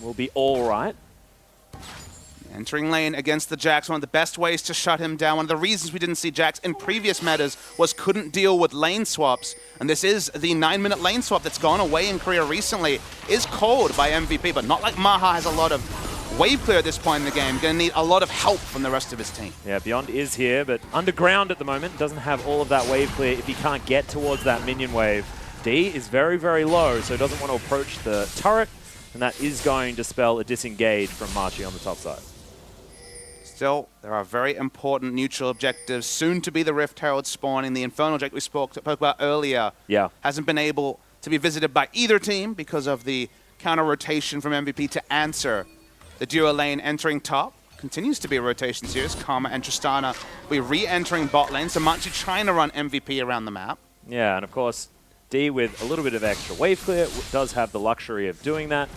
We'll be all right. Entering lane against the Jax, one of the best ways to shut him down. One of the reasons we didn't see Jax in previous metas was couldn't deal with lane swaps. And this is the 9-minute lane swap that's gone away in Korea recently. Is called by MVP, but not like Maha has a lot of wave clear at this point in the game. Going to need a lot of help from the rest of his team. Yeah, Beyond is here, but underground at the moment. Doesn't have all of that wave clear if he can't get towards that minion wave. D is very, very low, so doesn't want to approach the turret, and that is going to spell a disengage from Machi on the top side. Still, there are very important neutral objectives. Soon to be the Rift Herald spawning. The Infernal Drake we spoke about earlier hasn't been able to be visited by either team because of the counter rotation from MVP to answer. The duo lane entering top. Continues to be a rotation series. Karma and Tristana will be re-entering bot lane, so Machi trying to run MVP around the map. Yeah, and of course, D with a little bit of extra wave clear does have the luxury of doing that.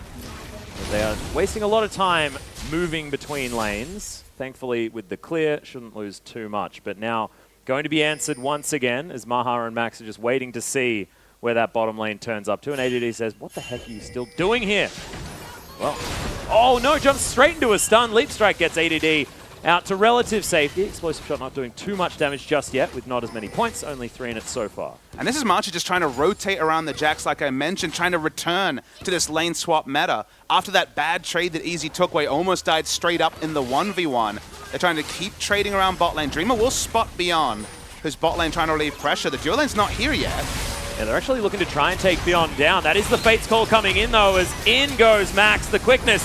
But they are wasting a lot of time moving between lanes. Thankfully, with the clear, shouldn't lose too much. But now going to be answered once again as Maha and Max are just waiting to see where that bottom lane turns up to. And ADD says, what the heck are you still doing here? Well, oh no, jumps straight into a stun. Leap Strike gets ADD out to relative safety. Explosive Shot not doing too much damage just yet with not as many points, only 3 in it so far. And this is Machi just trying to rotate around the Jax, like I mentioned, trying to return to this lane swap meta. After that bad trade that Easy took where he almost died straight up in the 1v1, they're trying to keep trading around bot lane. Dreamer will spot Beyond, who's bot lane trying to relieve pressure. The duo lane's not here yet. Yeah, they're actually looking to try and take Beyond down. That is the Fate's Call coming in, though, as in goes Max. The quickness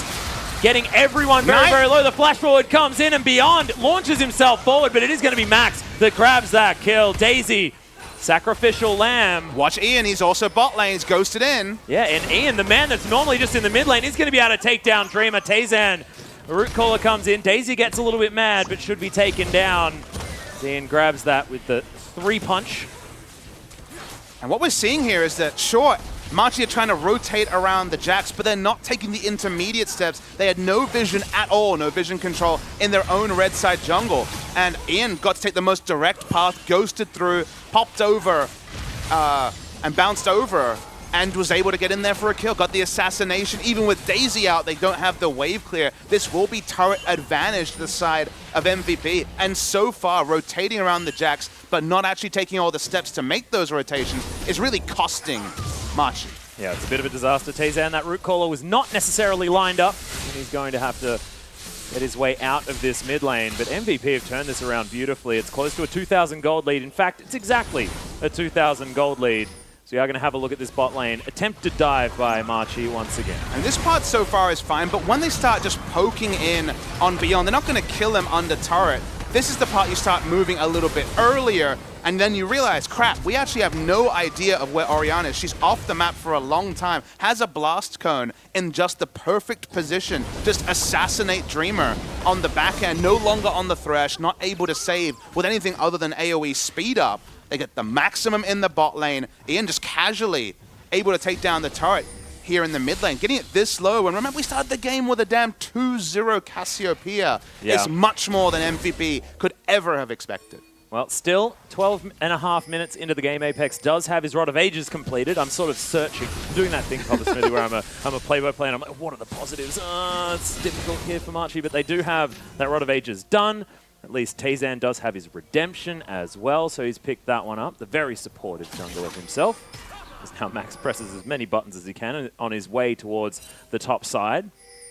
getting everyone very, very low. The flash forward comes in, and Beyond launches himself forward, but it is going to be Max that grabs that kill. Daisy, Sacrificial Lamb. Watch Ian, he's also bot lane, he's ghosted in. Yeah, and Ian, the man that's normally just in the mid lane, is going to be able to take down Dreamer. Tazan, Root Caller comes in. Daisy gets a little bit mad, but should be taken down. Ian grabs that with the 3-punch. And what we're seeing here is that, sure, Machi are trying to rotate around the Jax, but they're not taking the intermediate steps. They had no vision at all, no vision control in their own red side jungle. And Ian got to take the most direct path, ghosted through, popped over, and bounced over, and was able to get in there for a kill. Got the assassination. Even with Daisy out, they don't have the wave clear. This will be turret advantage to the side of MVP. And so far, rotating around the Jax, but not actually taking all the steps to make those rotations, is really costing Machi. Yeah, it's a bit of a disaster. Tazan, that Root Caller was not necessarily lined up, and he's going to have to get his way out of this mid lane, but MVP have turned this around beautifully. It's close to a 2,000 gold lead. In fact, it's exactly a 2,000 gold lead. So we are going to have a look at this bot lane. Attempted dive by Machi once again. And this part so far is fine, but when they start just poking in on Beyond, they're not going to kill him under turret. This is the part you start moving a little bit earlier, and then you realize, crap, we actually have no idea of where Orianna is. She's off the map for a long time, has a blast cone in just the perfect position. Just assassinate Dreamer on the back end, no longer on the Thresh, not able to save with anything other than AoE speed up. They get the maximum in the bot lane. Ian just casually able to take down the turret here in the mid lane, getting it this low. And remember, we started the game with a damn 2-0 Cassiopeia. Yeah. It's much more than MVP could ever have expected. Well, still 12.5 minutes into the game. Apex does have his Rod of Ages completed. I'm sort of searching, doing that thing, Papa Smithy, where I'm a play-by-play, and I'm like, what are the positives? It's difficult here for Machi, but they do have that Rod of Ages done. At least Tazan does have his redemption as well, so he's picked that one up. The very supportive jungle of himself. As now Max presses as many buttons as he can on his way towards the top side.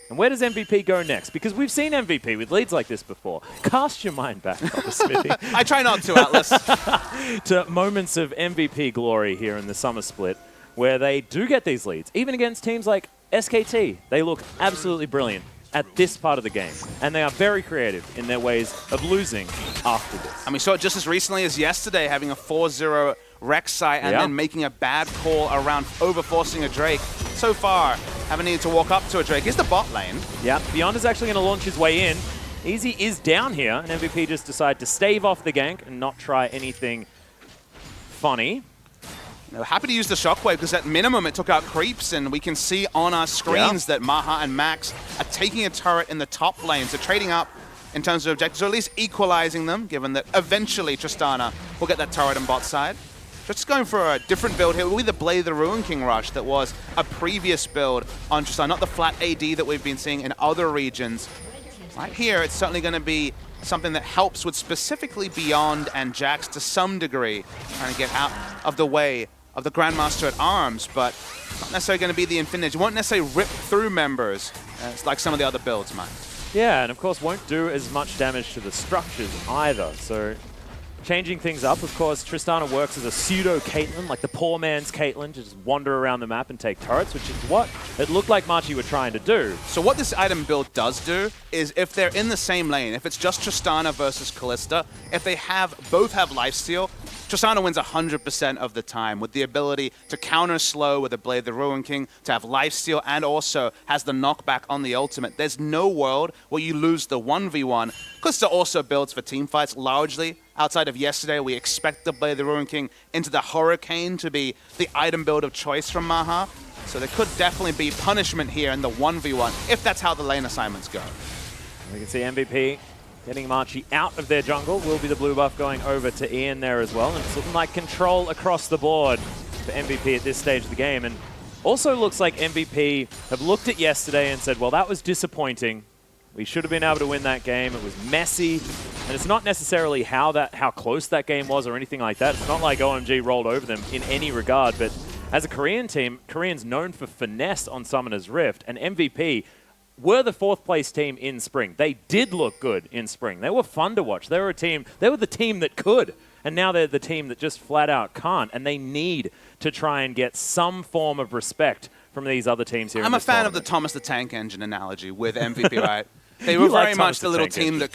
And where does MVP go next? Because we've seen MVP with leads like this before. Cast your mind back, Papa Smithy. I try not to, Atlas. To moments of MVP glory here in the summer split, where they do get these leads. Even against teams like SKT, they look absolutely brilliant at this part of the game. And they are very creative in their ways of losing after this. And we saw it just as recently as yesterday, having a 4-0 Rek'Sai and then making a bad call around overforcing a Drake. So far, haven't needed to walk up to a Drake. Here's the bot lane. Yeah, Beyond is actually going to launch his way in. Easy is down here, and MVP just decide to stave off the gank and not try anything funny. They're happy to use the Shockwave because at minimum it took out creeps, and we can see on our screens that Maha and Max are taking a turret in the top lane, so trading up in terms of objectives, or at least equalizing them, given that eventually Tristana will get that turret on bot side. Just going for a different build here. It will be the Blade of the Ruin King rush that was a previous build on Tristana, not the flat AD that we've been seeing in other regions. Right here, it's certainly going to be something that helps with specifically Beyond and Jax to some degree, trying to get out of the way of the Grandmaster at Arms, but not necessarily going to be the Infinity. Won't necessarily rip through members, like some of the other builds might. Yeah, and of course won't do as much damage to the structures either, so changing things up. Of course, Tristana works as a pseudo Caitlyn, like the poor man's Caitlyn, to just wander around the map and take turrets, which is what it looked like Machi were trying to do. So what this item build does do is if they're in the same lane, if it's just Tristana versus Kalista, if they both have lifesteal, Tristana wins 100% of the time with the ability to counter slow with a Blade of the Ruin King, to have lifesteal, and also has the knockback on the ultimate. There's no world where you lose the 1v1. Kalista also builds for teamfights largely. Outside of yesterday, we expect the Blade of the Ruin King into the Hurricane to be the item build of choice from Maha. So there could definitely be punishment here in the 1v1 if that's how the lane assignments go. We can see MVP getting Machi out of their jungle. Will be the blue buff going over to Ian there as well. And it's looking like control across the board for MVP at this stage of the game. And also looks like MVP have looked at yesterday and said, well, that was disappointing. We should have been able to win that game. It was messy. And it's not necessarily how close that game was or anything like that. It's not like OMG rolled over them in any regard. But as a Korean team, Koreans known for finesse on Summoner's Rift, and MVP were the fourth place team in spring. They did look good in spring. They were fun to watch. They were the team that could. And now they're the team that just flat out can't. And they need to try and get some form of respect from these other teams here. I'm a fan of the Thomas the Tank Engine analogy with MVP, right? They were very much the little team that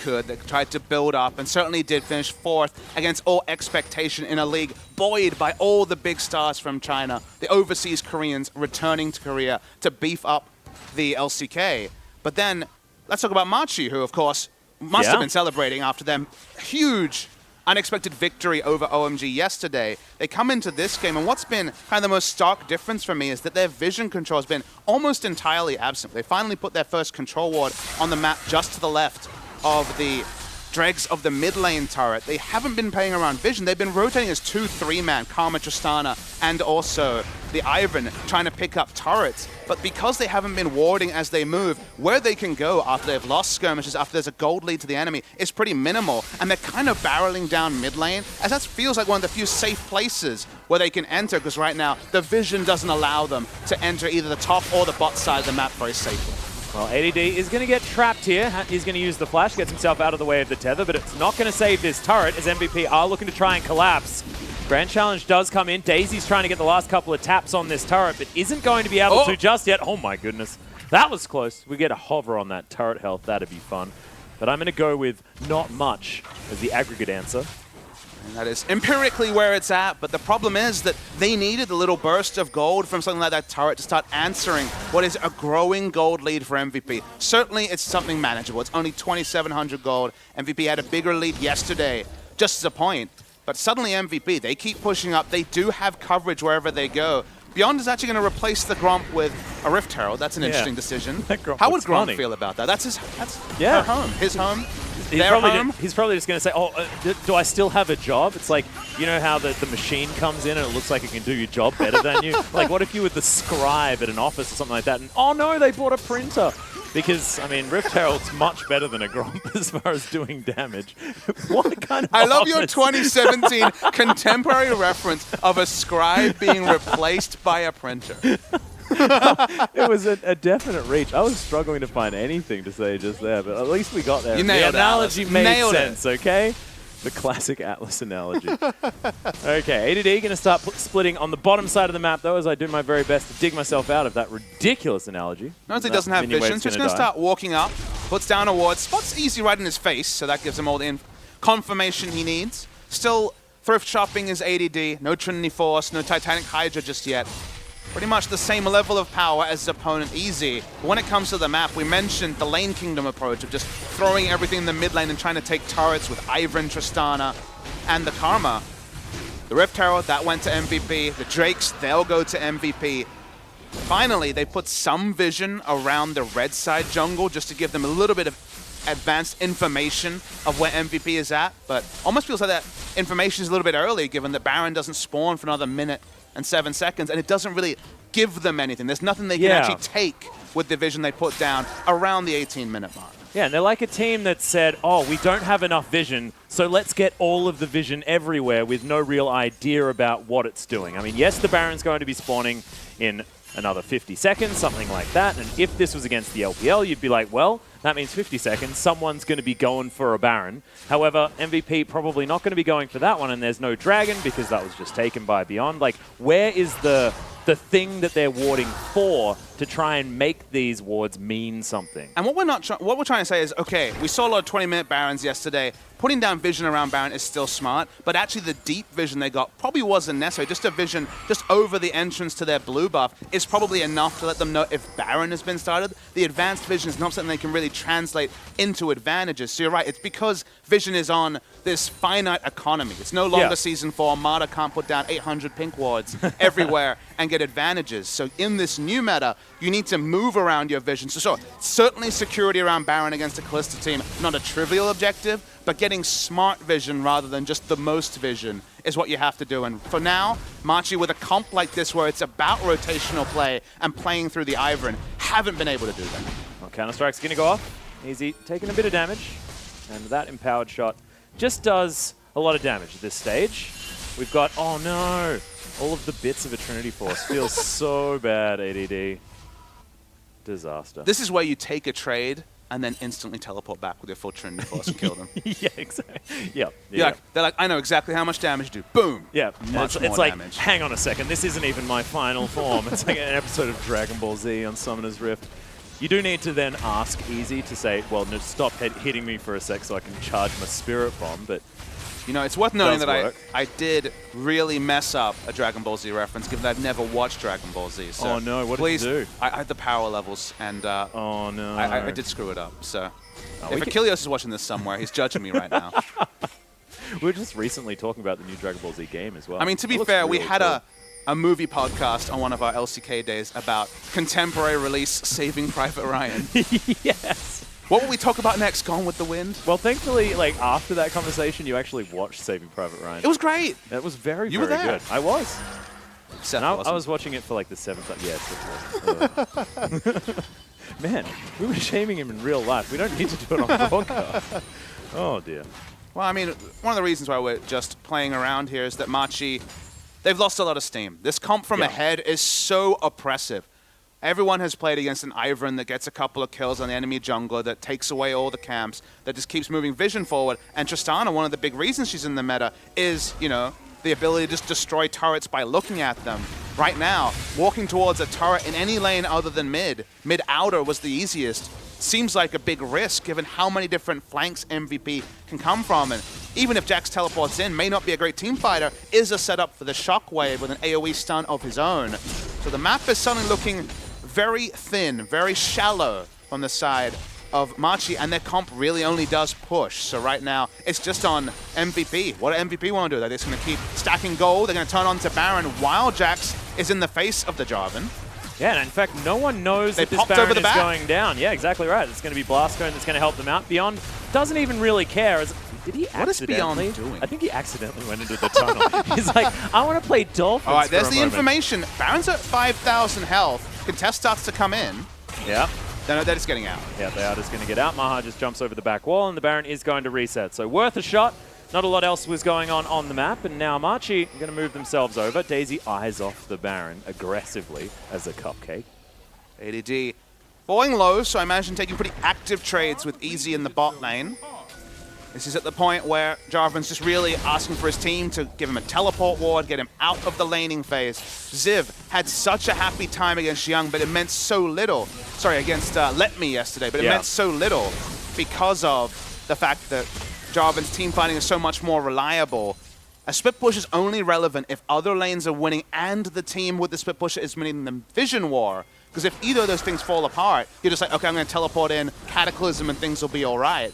tried to build up, and certainly did finish fourth against all expectation in a league buoyed by all the big stars from China, the overseas Koreans returning to Korea to beef up the LCK. But then, let's talk about Machi, who, of course, must have been celebrating after their huge, unexpected victory over OMG yesterday. They come into this game, and what's been kind of the most stark difference for me is that their vision control has been almost entirely absent. They finally put their first control ward on the map just to the left of the dregs of the mid lane turret. They haven't been playing around vision. They've been rotating as 2-3-man, Karma, Tristana, and also the Ivan, trying to pick up turrets. But because they haven't been warding as they move, where they can go after they've lost skirmishes, after there's a gold lead to the enemy, is pretty minimal. And they're kind of barreling down mid lane, as that feels like one of the few safe places where they can enter, because right now the vision doesn't allow them to enter either the top or the bot side of the map very safely. Well, ADD is going to get trapped here. He's going to use the flash, gets himself out of the way of the tether, but it's not going to save this turret as MVP are looking to try and collapse. Grand Challenge does come in. Daisy's trying to get the last couple of taps on this turret, but isn't going to be able to just yet. Oh my goodness. That was close. We get a hover on that turret health. That'd be fun. But I'm going to go with not much as the aggregate answer. And that is empirically where it's at, but the problem is that they needed a little burst of gold from something like that turret to start answering what is a growing gold lead for MVP. Certainly, it's something manageable. It's only 2,700 gold. MVP had a bigger lead yesterday, just as a point. But suddenly MVP, they keep pushing up. They do have coverage wherever they go. Beyond is actually going to replace the Gromp with a Rift Herald. That's an interesting decision. How would Gromp feel about that? That's her home. His home. He's probably just going to say, oh, do I still have a job? It's like, you know how the machine comes in and it looks like it can do your job better than you? Like, what if you were the scribe at an office or something like that and, oh no, they bought a printer? Because, I mean, Rift Herald's much better than a Gromp as far as doing damage. What kind of I love office? your 2017 contemporary reference of a scribe being replaced by a printer. It was a definite reach. I was struggling to find anything to say just there, but at least we got there. You nailed the analogy it, made sense, okay? The classic Atlas analogy. Okay, ADD going to start splitting on the bottom side of the map, though, as I do my very best to dig myself out of that ridiculous analogy. Notice he doesn't have vision, so he's going to start walking up, puts down a ward, spots easy right in his face, so that gives him all the confirmation he needs. Still, thrift shopping is ADD, no Trinity Force, no Titanic Hydra just yet. Pretty much the same level of power as his opponent, Easy. But when it comes to the map, we mentioned the Lane Kingdom approach of just throwing everything in the mid lane and trying to take turrets with Ivern, Tristana, and the Karma. The Rift Herald, that went to MVP. The Drakes, they'll go to MVP. Finally, they put some vision around the red side jungle just to give them a little bit of advanced information of where MVP is at, but almost feels like that information is a little bit early given that Baron doesn't spawn for another minute and 7 seconds, and it doesn't really give them anything. There's nothing they can actually take with the vision they put down around the 18-minute mark. Yeah, and they're like a team that said, oh, we don't have enough vision, so let's get all of the vision everywhere with no real idea about what it's doing. I mean, yes, the Baron's going to be spawning in another 50 seconds, something like that, and if this was against the LPL, you'd be like, well, that means 50 seconds, someone's going to be going for a Baron. However, MVP probably not going to be going for that one, and there's no Dragon because that was just taken by Beyond. Like, where is the thing that they're warding for to try and make these wards mean something? And what we're trying to say is, okay, we saw a lot of 20-minute Barons yesterday. Putting down vision around Baron is still smart, but actually the deep vision they got probably wasn't necessary. Just a vision just over the entrance to their blue buff is probably enough to let them know if Baron has been started. The advanced vision is not something they can really translate into advantages. So you're right, it's because vision is on this finite economy. It's no longer Season 4. Armada can't put down 800 pink wards everywhere and get advantages. So in this new meta, you need to move around your vision. So sure, certainly security around Baron against a Kalista team, not a trivial objective, but getting smart vision rather than just the most vision is what you have to do. And for now, Machi with a comp like this where it's about rotational play and playing through the Ivern, haven't been able to do that. Well, Counter-Strike's going to go off. Easy, taking a bit of damage. And that empowered shot just does a lot of damage at this stage. We've got, oh no, all of the bits of a Trinity Force. Feels so bad, ADD. Disaster. This is where you take a trade and then instantly teleport back with your full Trinity Force and kill them. Yeah, exactly. Yeah. They're like, I know exactly how much damage to do. Boom. Yeah. Much it's more like, damage. hang on a second, this isn't even my final form. It's like an episode of Dragon Ball Z on Summoner's Rift. You do need to then ask Easy to say, well, no, stop hitting me for a sec so I can charge my Spirit Bomb, but... You know, it's worth noting that I did really mess up a Dragon Ball Z reference, given that I've never watched Dragon Ball Z. So oh no, what please, did you do? I had the power levels, and oh no, I did screw it up. So if Achilles is watching this somewhere, he's judging me right now. We were just recently talking about the new Dragon Ball Z game as well. I mean, to be fair, we had a movie podcast on one of our LCK days about contemporary release Saving Private Ryan. Yes. What will we talk about next, Gone with the Wind? Well, thankfully, like after that conversation, you actually watched Saving Private Ryan. It was great. It was very, you were very there. good. I was. Seth I was watching it for like the 7th time. Yes. Man, we were shaming him in real life. We don't need to do it on broadcast. Oh, dear. Well, I mean, one of the reasons why we're just playing around here is that Machi, they've lost a lot of steam. This comp from ahead is so oppressive. Everyone has played against an Ivern that gets a couple of kills on the enemy jungler, that takes away all the camps, that just keeps moving vision forward. And Tristana, one of the big reasons she's in the meta is, you know, the ability to just destroy turrets by looking at them. Right now, walking towards a turret in any lane other than mid outer was the easiest. Seems like a big risk given how many different flanks MVP can come from. And even if Jax teleports in, may not be a great team fighter, is a setup for the Shockwave with an AoE stun of his own. So the map is suddenly looking very thin, very shallow on the side of Machi, and their comp really only does push. So right now, it's just on MVP. What do MVP want to do? They're just going to keep stacking gold. They're going to turn on to Baron while Jax is in the face of the Jarvan. Yeah, and in fact, no one knows that this Baron is going down. Yeah, exactly right. It's going to be Blastcone that's going to help them out. Beyond doesn't even really care. Did he accidentally? What is Beyond doing? I think he accidentally went into the tunnel. He's like, I want to play Dolphins. All right, there's the moment. information. Baron's at 5,000 health. Contest starts to come in. Yeah. No, they're just getting out. Yeah, they are just going to get out. Maha just jumps over the back wall, and the Baron is going to reset. So worth a shot. Not a lot else was going on the map, and now Machi are going to move themselves over. Daisy eyes off the Baron aggressively as a cupcake. ADD falling low, so I imagine taking pretty active trades with Easy in the bot lane. This is at the point where Jarvan's just really asking for his team to give him a teleport ward, get him out of the laning phase. Ziv had such a happy time against Young, but it meant so little. Sorry, against Let Me yesterday, but it meant so little because of the fact that Jarvan's team fighting is so much more reliable. A split push is only relevant if other lanes are winning and the team with the split push is winning the vision war. Because if either of those things fall apart, you're just like, okay, I'm going to teleport in Cataclysm and things will be all right.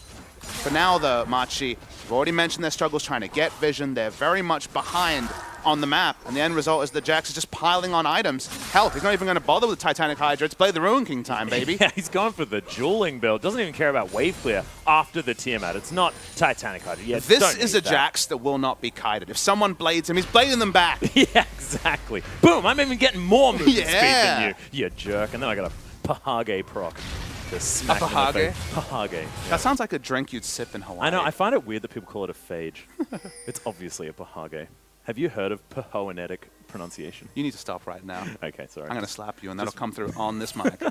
But now the Machi, we've already mentioned their struggles trying to get vision. They're very much behind on the map. And the end result is that Jax is just piling on items. Hell, he's not even going to bother with the Titanic Hydra. It's play the Ruin King time, baby. Yeah, he's going for the dueling build. Doesn't even care about wave clear after the Tiamat. It's not Titanic Hydra. Yeah, this is a Jax that will not be kited. If someone blades him, he's blading them back. Yeah, exactly. Boom, I'm even getting more movement speed than you, you jerk. And then I got a Pahage proc. A Pahage? Pahage. Yeah. That sounds like a drink you'd sip in Hawaii. I know. I find it weird that people call it a phage. It's obviously a Pahage. Have you heard of Pahoenetic pronunciation? You need to stop right now. Okay, sorry. I'm going to slap you, and that'll come through on this mic.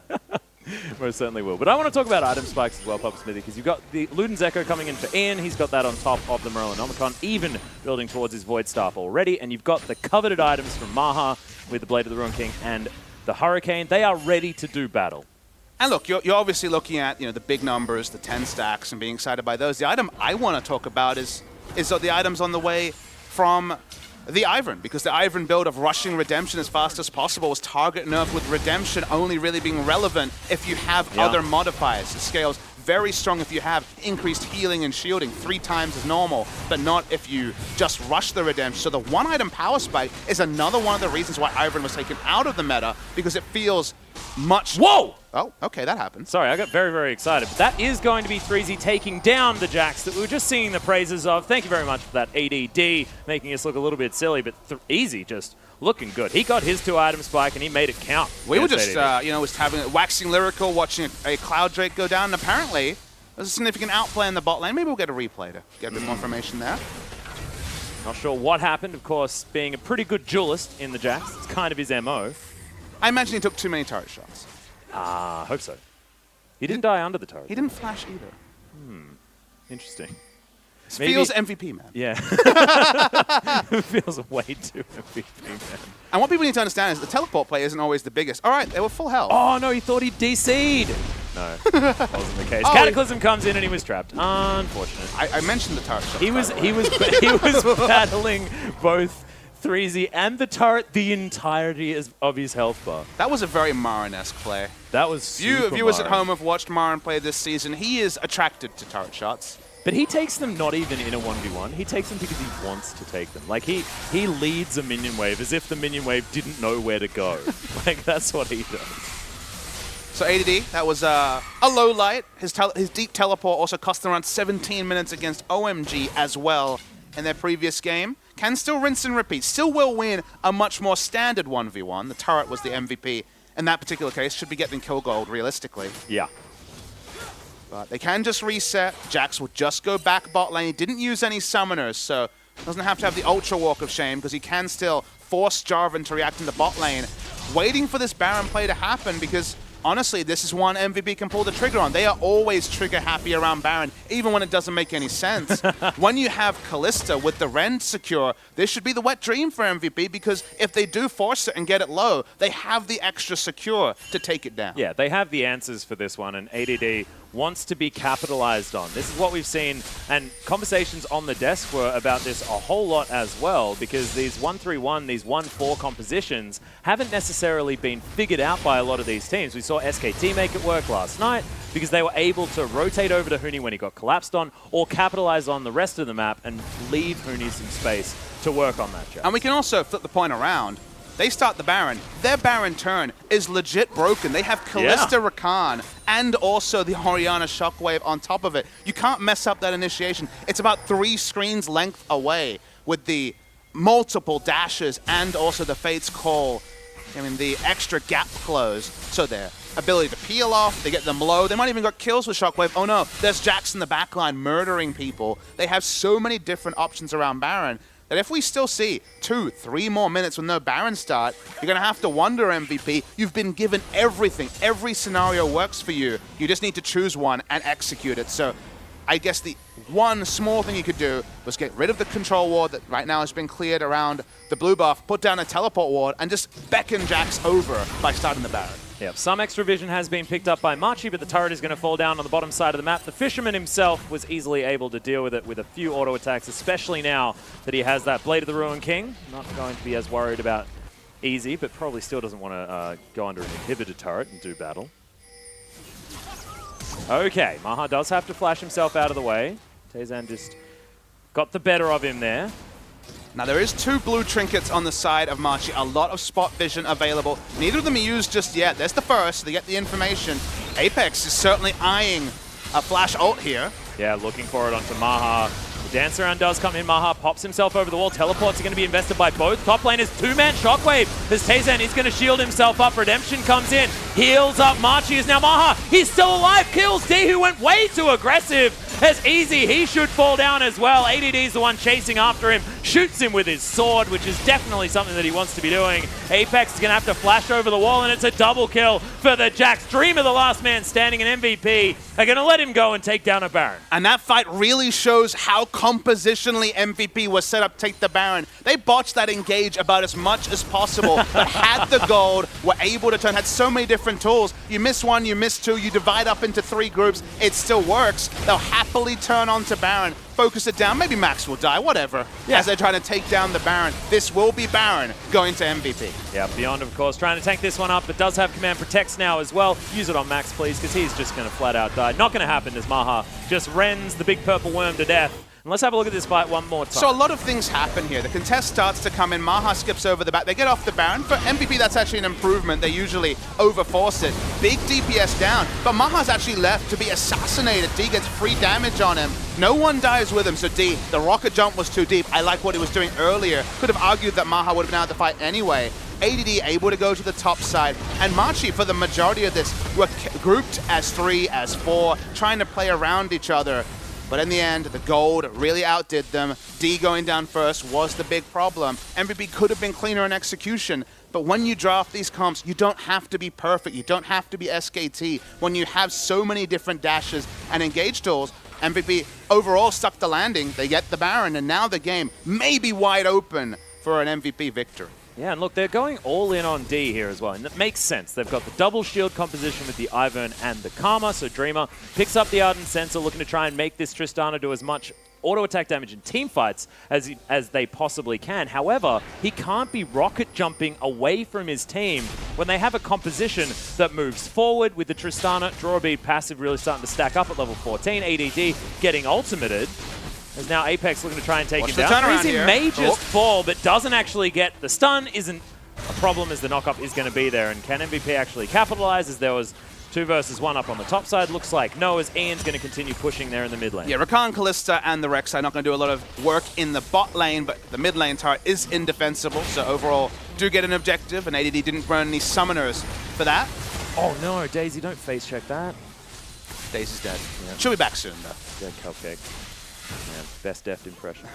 Most certainly will. But I want to talk about item spikes as well, Papa Smithy, because you've got the Luden's Echo coming in for Ian. He's got that on top of the Merlinomicon, even building towards his Void Staff already. And you've got the coveted items from Maha with the Blade of the Ruin King and the Hurricane. They are ready to do battle. And look, you're obviously looking at the big numbers, the 10 stacks, and being excited by those. The item I want to talk about is the items on the way from the Ivern, because the Ivern build of rushing Redemption as fast as possible was target nerfed, with Redemption only really being relevant if you have other modifiers. It scales very strong if you have increased healing and shielding 3 times as normal, but not if you just rush the Redemption. So the one item power spike is another one of the reasons why Ivern was taken out of the meta, because it feels much... Whoa! Oh, okay, that happened. Sorry, I got very, very excited. But that is going to be 3Z taking down the Jax that we were just seeing the praises of. Thank you very much for that ADD, making us look a little bit silly, but Easy just looking good. He got his 2 item spike and he made it count. We were just, was having waxing lyrical, watching a Cloud Drake go down, and apparently there's a significant outplay in the bot lane. Maybe we'll get a replay to get a bit more information there. Not sure what happened. Of course, being a pretty good duelist in the Jax, it's kind of his MO. I imagine he took too many turret shots. Hope so. He didn't die under the turret. He didn't flash either. Interesting. Maybe, feels MVP, man. Yeah. It feels way too MVP, man. And what people need to understand is the teleport play isn't always the biggest. All right, they were full health. Oh, no, he thought he DC'd. No, that wasn't the case. Cataclysm comes in and he was trapped. Unfortunate. I mentioned the turret shot. He was battling both 3Z and the turret the entirety of his health bar. That was a very Marin-esque play. That was super Viewers Marin. at home have watched Marin play this season. He is attracted to turret shots. But he takes them not even in a 1v1. He takes them because he wants to take them. Like, he leads a minion wave as if the minion wave didn't know where to go. Like, that's what he does. So ADD, that was a low light. His deep teleport also cost them around 17 minutes against OMG as well in their previous game. Can still rinse and repeat. Still will win a much more standard 1v1. The turret was the MVP in that particular case. Should be getting kill gold realistically. Yeah. But they can just reset. Jax will just go back bot lane. He didn't use any summoners, so doesn't have to have the Ultra Walk of Shame, because he can still force Jarvan to react in the bot lane. waiting for this Baron play to happen because honestly, this is one MVP can pull the trigger on. They are always trigger happy around Baron, even when it doesn't make any sense. When you have Kalista with the Ren secure, this should be the wet dream for MVP because if they do force it and get it low, they have the extra secure to take it down. Yeah, they have the answers for this one, and ADD wants to be capitalized on. This is what we've seen, and conversations on the desk were about this a whole lot as well, because these 1-3-1, these 1-4 compositions haven't necessarily been figured out by a lot of these teams. We saw SKT make it work last night because they were able to rotate over to Huni when he got collapsed on, or capitalize on the rest of the map and leave Huni some space to work on that job. And we can also flip the point around. They start the Baron. Their Baron turn is legit broken. They have Kalista Rakan and also the Orianna Shockwave on top of it. You can't mess up that initiation. It's about 3 screens length away with the multiple dashes and also the Fate's Call. I mean, the extra gap close. So their ability to peel off, they get them low. They might even got kills with Shockwave. Oh no, there's Jax in the backline murdering people. They have so many different options around Baron that if we still see 2-3 more minutes with no Baron start, you're going to have to wonder, MVP, you've been given everything. Every scenario works for you. You just need to choose one and execute it. So I guess the one small thing you could do was get rid of the control ward that right now has been cleared around the blue buff, put down a teleport ward, and just beckon Jax over by starting the Baron. Yep, some extra vision has been picked up by Machi, but the turret is going to fall down on the bottom side of the map. The Fisherman himself was easily able to deal with it with a few auto attacks, especially now that he has that Blade of the Ruined King. Not going to be as worried about easy, but probably still doesn't want to go under an inhibitor turret and do battle. Okay, Maha does have to flash himself out of the way. Tezan just got the better of him there. Now there is 2 blue trinkets on the side of Machi, a lot of spot vision available. Neither of them are used just yet. There's the first, they get the information. Apex is certainly eyeing a flash ult here. Yeah, looking for it onto Maha. The dance around does come in. Maha pops himself over the wall. Teleports are going to be invested by both. Top lane is 2-man Shockwave as Tezan is going to shield himself up. Redemption comes in. Heals up. Machi is now Maha. He's still alive. Kills D, who went way too aggressive. As easy, he should fall down as well. ADD is the one chasing after him. Shoots him with his sword, which is definitely something that he wants to be doing. Apex is going to have to flash over the wall, and it's a double kill for the Jax. Dream of the last man standing, and MVP are going to let him go and take down a Baron. And that fight really shows how compositionally MVP was set up to take the Baron. They botched that engage about as much as possible, but had the gold, were able to turn, had so many different tools. You miss one, you miss 2, you divide up into 3 groups, it still works. They'll happily turn onto Baron, focus it down, maybe Max will die, whatever, as they're trying to take down the Baron. This will be Baron going to MVP. Yeah, Beyond, of course, trying to tank this one up, but does have Command Protects now as well. Use it on Max, please, because he's just going to flat out die. Not going to happen as Maha just rends the big purple worm to death. And let's have a look at this fight one more time. So a lot of things happen here. The contest starts to come in. Maha skips over the back. They get off the Baron. For MVP, that's actually an improvement. They usually overforce it. Big DPS down, but Maha's actually left to be assassinated. D gets free damage on him. No one dies with him, so D, the rocket jump was too deep. I like what he was doing earlier. Could have argued that Maha would have been out of the fight anyway. ADD able to go to the top side, and Machi, for the majority of this, were grouped as 3, as 4, trying to play around each other. But in the end, the gold really outdid them. D going down first was the big problem. MVP could have been cleaner in execution, but when you draft these comps, you don't have to be perfect. You don't have to be SKT. When you have so many different dashes and engage tools, MVP overall stuck the landing. They get the Baron, and now the game may be wide open for an MVP victory. Yeah, and look, they're going all in on D here as well, and that makes sense. They've got the double shield composition with the Ivern and the Karma, so Dreamer picks up the Ardent Sensor, looking to try and make this Tristana do as much auto attack damage in team fights as they possibly can. However, he can't be rocket jumping away from his team when they have a composition that moves forward with the Tristana. Draw a bead passive really starting to stack up at level 14. ADD getting ultimated. As now Apex looking to try and take him down. Freezy may just fall, but doesn't actually get the stun. Isn't a problem as the knockup is going to be there. And can MVP actually capitalize as there was 2 versus 1 up on the top side? Looks like no, as Ian's going to continue pushing there in the mid lane. Yeah, Rakan, Kalista, and the Rek'Sai are not going to do a lot of work in the bot lane, but the mid lane turret is indefensible. So overall, do get an objective, and ADD didn't burn any summoners for that. Oh no, Daisy, don't face check that. Daisy's dead. Yeah. She'll be back soon, though. Dead cupcake. Yeah, best deft impression.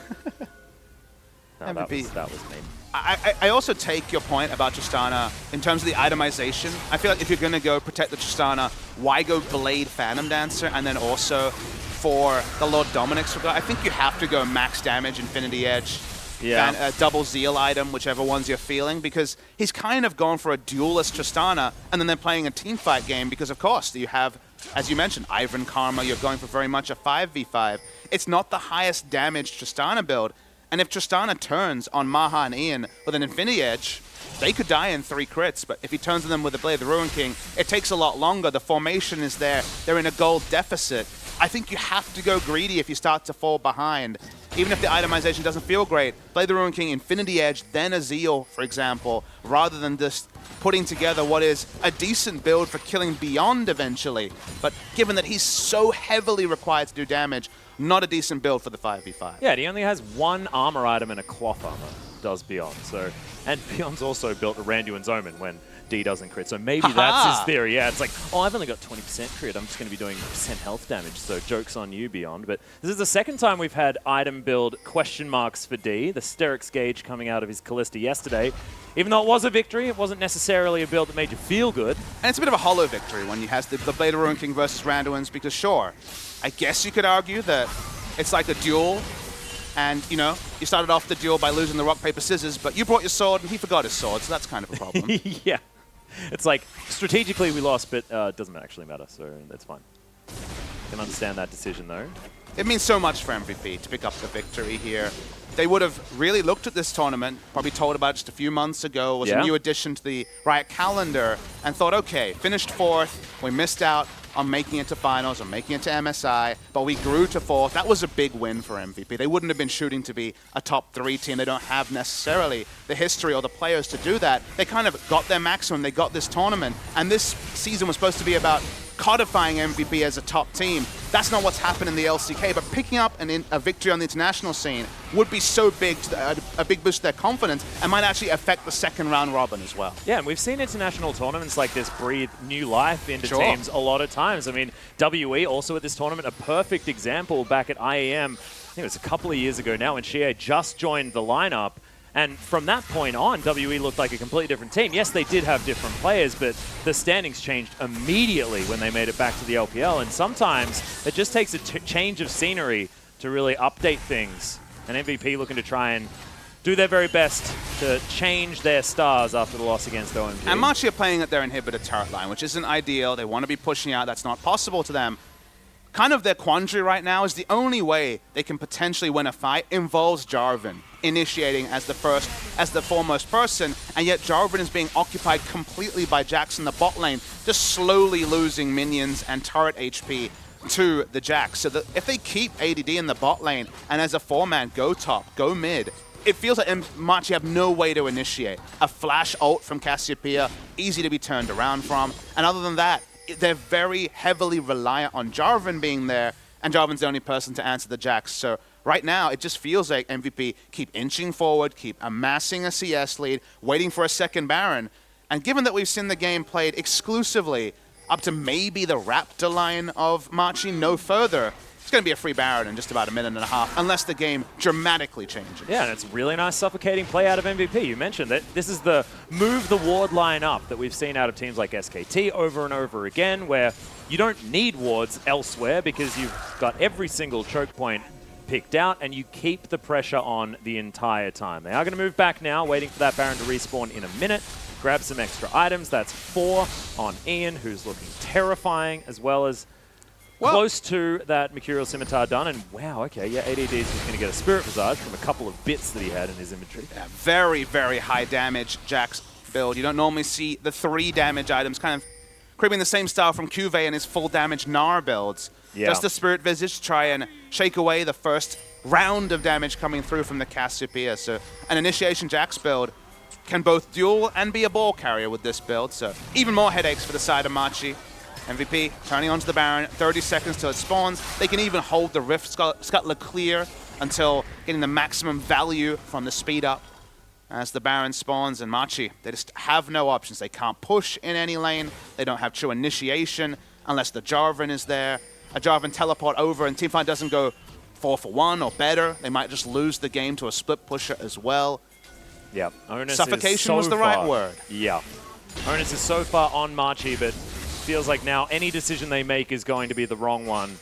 No, that was me. I also take your point about Tristana in terms of the itemization. I feel like if you're going to go protect the Tristana, why go Blade Phantom Dancer and then also for the Lord Dominic's regard? I think you have to go max damage, Infinity Edge, and a double Zeal item, whichever ones you're feeling, because he's kind of gone for a duelist Tristana, and then they're playing a teamfight game because, of course, you have, as you mentioned, Ivern Karma, you're going for very much a 5v5. It's not the highest damage Tristana build, and if Tristana turns on Maha and Ian with an Infinity Edge, they could die in 3 crits, but if he turns on them with the Blade of the Ruin King, it takes a lot longer. The formation is there. They're in a gold deficit. I think you have to go greedy if you start to fall behind. Even if the itemization doesn't feel great, Blade of the Ruin King, Infinity Edge, then a Zeal, for example, rather than just putting together what is a decent build for killing Beyond eventually. But given that he's so heavily required to do damage, not a decent build for the 5v5. Yeah, and he only has 1 armor item and a cloth armor, does Beyond. So, and Beyond's also built a Randuin's Omen when D doesn't crit. So maybe that's his theory. Yeah, it's like, oh, I've only got 20% crit. I'm just going to be doing percent health damage. So joke's on you, Beyond. But this is the second time we've had item build question marks for D. The Sterix gauge coming out of his Callista yesterday. Even though it was a victory, it wasn't necessarily a build that made you feel good. And it's a bit of a hollow victory when you have the Blade of Ruin King versus Randuin's, because sure, I guess you could argue that it's like a duel. And, you know, you started off the duel by losing the rock, paper, scissors, but you brought your sword and he forgot his sword, so that's kind of a problem. Yeah. It's like, strategically we lost, but it doesn't actually matter, so that's fine. I can understand that decision, though. It means so much for MVP to pick up the victory here. They would have really looked at this tournament, probably told about it just a few months ago, was a new addition to the Riot calendar, and thought, okay, finished 4th, we missed out on making it to finals or making it to MSI, but we grew to 4th. That was a big win for MVP. They wouldn't have been shooting to be a top 3 team. They don't have necessarily the history or the players to do that. They kind of got their maximum. They got this tournament, and this season was supposed to be about codifying MVP as a top team. That's not what's happened in the LCK, but picking up a victory on the international scene would be so big, a big boost to their confidence, and might actually affect the second round robin as well. Yeah, and we've seen international tournaments like this breathe new life into teams a lot of times. I mean, WE also at this tournament, a perfect example back at IEM, I think it was a couple of years ago now, when Shea just joined the lineup. And from that point on, WE looked like a completely different team. Yes, they did have different players, but the standings changed immediately when they made it back to the LPL. And sometimes it just takes a change of scenery to really update things. And MVP looking to try and do their very best to change their stars after the loss against OMG. And Machi are playing at their inhibitor turret line, which isn't ideal. They want to be pushing out. That's not possible to them. Kind of their quandary right now is the only way they can potentially win a fight involves Jarvan initiating as the foremost person, and yet Jarvan is being occupied completely by Jax in the bot lane, just slowly losing minions and turret HP to the Jax. So that if they keep ADD in the bot lane and as a 4-man go top, go mid, it feels like Machi have no way to initiate. A flash ult from Cassiopeia, easy to be turned around from, and other than that, they're very heavily reliant on Jarvan being there, and Jarvan's the only person to answer the Jax. So right now, it just feels like MVP keep inching forward, keep amassing a CS lead, waiting for a second Baron. And given that we've seen the game played exclusively up to maybe the Raptor line of Machi, no further, it's going to be a free Baron in just about a minute and a half, unless the game dramatically changes. Yeah, and it's really nice suffocating play out of MVP. You mentioned that this is the move the ward line up that we've seen out of teams like SKT over and over again, where you don't need wards elsewhere because you've got every single choke point picked out, and you keep the pressure on the entire time. They are going to move back now, waiting for that Baron to respawn in a minute. Grab some extra items. That's 4 on Ian, who's looking terrifying, as well as close to that Mercurial Scimitar done. And wow, okay, yeah, ADD is just going to get a Spirit Visage from a couple of bits that he had in his inventory. Yeah, very, very high damage Jax build. You don't normally see the 3 damage items, kind of creeping the same style from Cuvée and his full damage Gnar builds. Yeah. Just the Spirit Visage to try and shake away the first round of damage coming through from the Cassiopeia. So an Initiation Jax build can both duel and be a ball carrier with this build. So even more headaches for the side of Machi. MVP turning onto the Baron, 30 seconds till it spawns. They can even hold the Rift Scuttler clear until getting the maximum value from the speed up as the Baron spawns. And Machi, they just have no options. They can't push in any lane. They don't have true initiation unless the Jarvan is there. A Jarvan teleport over and teamfight doesn't go 4-for-1 or better. They might just lose the game to a split pusher as well. Yep. Onus Suffocation is was so the right far. word. Yeah. Onus is so far on Machi, but feels like now any decision they make is going to be the wrong one.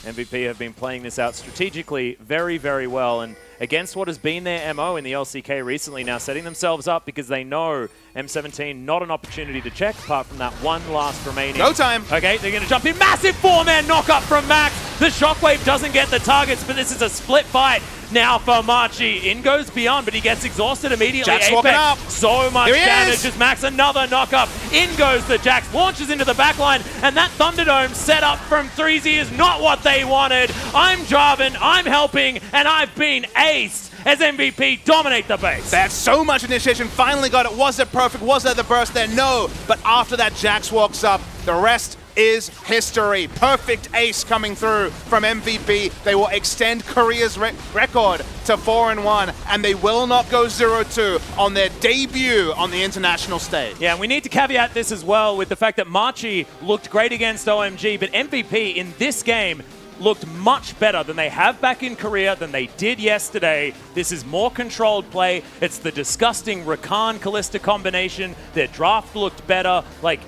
MVP have been playing this out strategically very, very well, and against what has been their MO in the LCK recently, now setting themselves up because they know M17 not an opportunity to check apart from that one last remaining. No time. Okay, they're going to jump in. Massive 4-man knock-up from Max. The Shockwave doesn't get the targets, but this is a split fight now for Machi. In goes Beyond, but he gets exhausted immediately. Jax walking up. So much Here he damage is. as Max, another knock-up. In goes the Jax, launches into the backline, and that Thunderdome set up from 3Z is not what they wanted. I'm Jarvan, I'm helping, and I've been aced as MVP dominate the base. They had so much initiation, finally got it. Was it perfect? Was there the burst there? No. But after that, Jax walks up. The rest is history. Perfect ace coming through from MVP. They will extend Korea's record to 4-1, and they will not go 0-2 on their debut on the international stage. Yeah, and we need to caveat this as well with the fact that Machi looked great against OMG, but MVP in this game looked much better than they have back in Korea, than they did yesterday. This is more controlled play. It's the disgusting Rakan-Kalista combination. Their draft looked better. Like,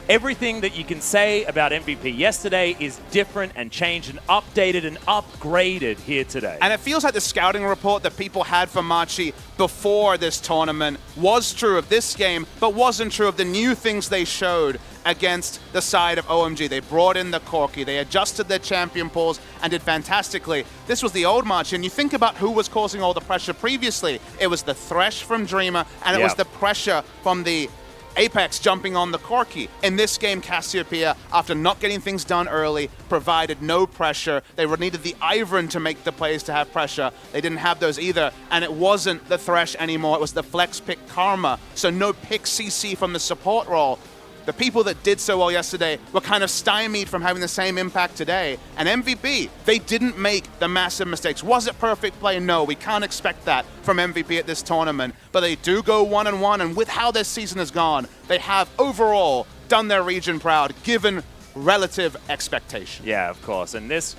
everything that you can say about MVP yesterday is different and changed and updated and upgraded here today. And it feels like the scouting report that people had for Machi before this tournament was true of this game, but wasn't true of the new things they showed against the side of OMG. They brought in the Corki, they adjusted their champion pools and did fantastically. This was the old Machi, and you think about who was causing all the pressure previously. It was the Thresh from Dreamer, and it was the pressure from the Apex jumping on the Corki. In this game, Cassiopeia, after not getting things done early, provided no pressure. They needed the Ivern to make the plays to have pressure. They didn't have those either, and it wasn't the Thresh anymore. It was the Flex Pick Karma, so no pick CC from the support role. The people that did so well yesterday were kind of stymied from having the same impact today. And MVP, they didn't make the massive mistakes. Was it perfect play? No, we can't expect that from MVP at this tournament. But they do go 1-1, and with how this season has gone, they have overall done their region proud, given relative expectation. Yeah, of course. And this,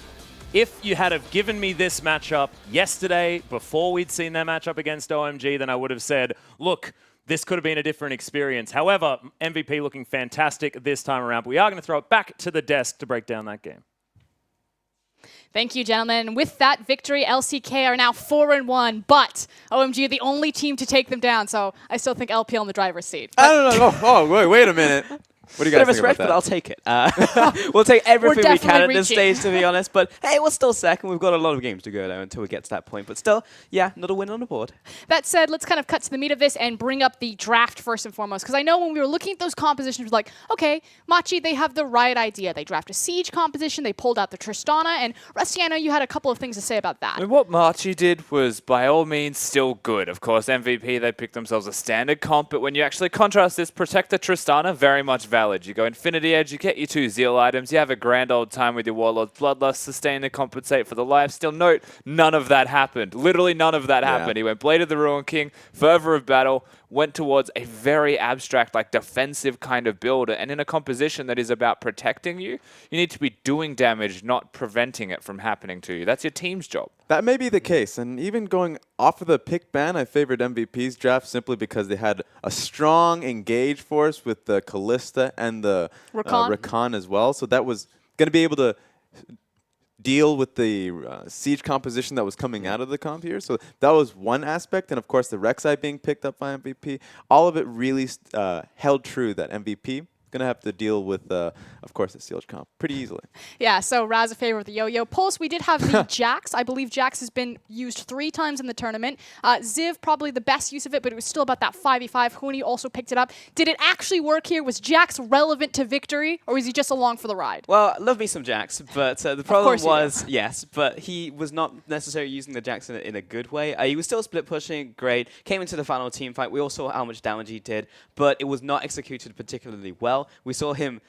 if you had have given me this matchup yesterday, before we'd seen their matchup against OMG, then I would have said, look, this could have been a different experience. However, MVP looking fantastic this time around. But we are going to throw it back to the desk to break down that game. Thank you, gentlemen. With that victory, LCK are now 4-1, but OMG are the only team to take them down, so I still think LPL in the driver's seat. I don't know. Oh, wait a minute. What do you guys think about that? But I'll take it. We'll take everything we can at this stage, to be honest. But hey, we're still second. We've got a lot of games to go there until we get to that point. But still, yeah, not a win on the board. That said, let's kind of cut to the meat of this and bring up the draft first and foremost. Because I know when we were looking at those compositions, we were like, okay, Machi, they have the right idea. They draft a Siege composition. They pulled out the Tristana. And Rusty, I know you had a couple of things to say about that. I mean, what Machi did was, by all means, still good. Of course, MVP, they picked themselves a standard comp. But when you actually contrast this, Protect the Tristana, very much valid. You go Infinity Edge, you get your 2 Zeal items, you have a grand old time with your Warlord's Bloodlust, sustain to compensate for the lifesteal. Note, none of that happened. Literally none of that happened. He went Blade of the Ruin King, Fervor of Battle, went towards a very abstract, like defensive kind of build. And in a composition that is about protecting you, you need to be doing damage, not preventing it from happening to you. That's your team's job. That may be the case, and even going off of the pick ban, I favored MVP's draft simply because they had a strong engage force with the Kalista and the Rakan as well, so that was going to be able to deal with the Siege composition that was coming out of the comp here. So that was one aspect, and of course the Rek'Sai being picked up by MVP. All of it really held true that MVP going to have to deal with, of course, the Siege comp pretty easily. Yeah, so Raz a favor of the Yo-Yo. Pulse, we did have the Jax. I believe Jax has been used 3 times in the tournament. Ziv, probably the best use of it, but it was still about that 5v5. Huni also picked it up. Did it actually work here? Was Jax relevant to victory, or was he just along for the ride? Well, love me some Jax, but the problem was, yes, but he was not necessarily using the Jax in a good way. He was still split pushing, great. Came into the final team fight. We all saw how much damage he did, but it was not executed particularly well. We saw him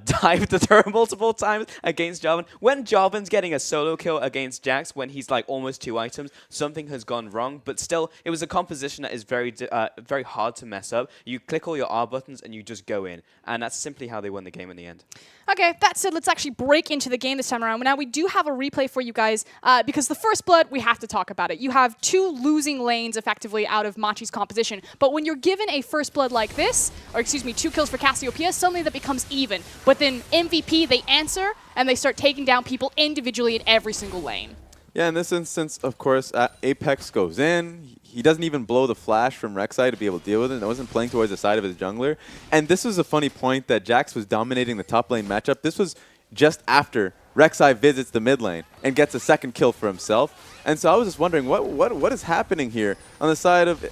dived the turret multiple times against Jarvan. When Jarvan's getting a solo kill against Jax when he's like almost 2 items, something has gone wrong. But still, it was a composition that is very hard to mess up. You click all your R buttons and you just go in. And that's simply how they won the game in the end. Okay, that said, let's actually break into the game this time around. Now, we do have a replay for you guys, because the first blood, we have to talk about it. You have 2 losing lanes, effectively, out of Machi's composition. But when you're given a first blood like this, or excuse me, 2 kills for Cassiopeia, suddenly that becomes even. But then MVP, they answer, and they start taking down people individually in every single lane. Yeah, in this instance, of course, Apex goes in. He doesn't even blow the flash from Rek'Sai to be able to deal with it. And wasn't playing towards the side of his jungler. And this was a funny point that Jax was dominating the top lane matchup. This was just after Rek'Sai visits the mid lane and gets a second kill for himself. And so I was just wondering, what is happening here on the side of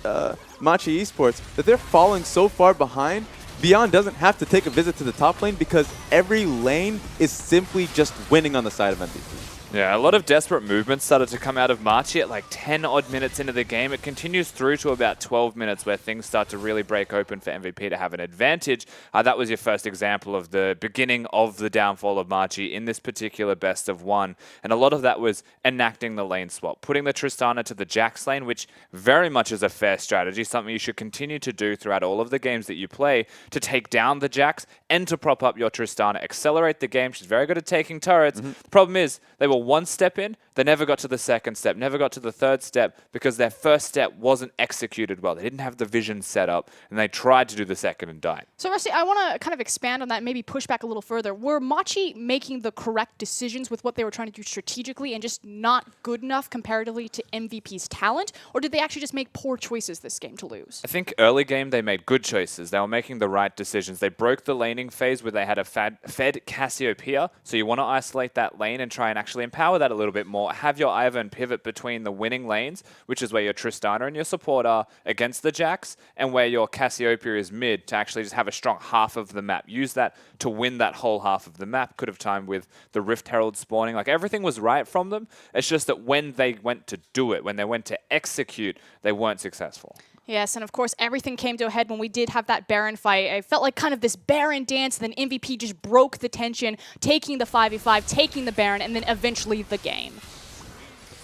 Machi Esports, that they're falling so far behind? Beyond doesn't have to take a visit to the top lane because every lane is simply just winning on the side of MVP. Yeah, a lot of desperate movements started to come out of Machi at like 10 odd minutes into the game. It continues through to about 12 minutes where things start to really break open for MVP to have an advantage. That was your first example of the beginning of the downfall of Machi in this particular best of 1. And a lot of that was enacting the lane swap, putting the Tristana to the Jax lane, which very much is a fair strategy, something you should continue to do throughout all of the games that you play to take down the Jax and to prop up your Tristana, accelerate the game. She's very good at taking turrets. The problem is they were 1 step in, they never got to the 2nd step, never got to the 3rd step because their 1st step wasn't executed well. They didn't have the vision set up, and they tried to do the 2nd and died. So, Rusty, I want to kind of expand on that, maybe push back a little further. Were Machi making the correct decisions with what they were trying to do strategically and just not good enough comparatively to MVP's talent? Or did they actually just make poor choices this game to lose? I think early game they made good choices. They were making the right decisions. They broke the laning phase where they had a fed Cassiopeia, so you want to isolate that lane and try and actually empower that a little bit more. Have your Ivern pivot between the winning lanes, which is where your Tristana and your support are against the Jax, and where your Cassiopeia is mid to actually just have a strong half of the map. Use that to win that whole half of the map. Could have timed with the Rift Herald spawning. Like, everything was right from them. It's just that when they went to do it, when they went to execute, they weren't successful. Yes, and of course, everything came to a head when we did have that Baron fight. I felt like kind of this Baron dance, and then MVP just broke the tension, taking the 5v5, taking the Baron, and then eventually the game.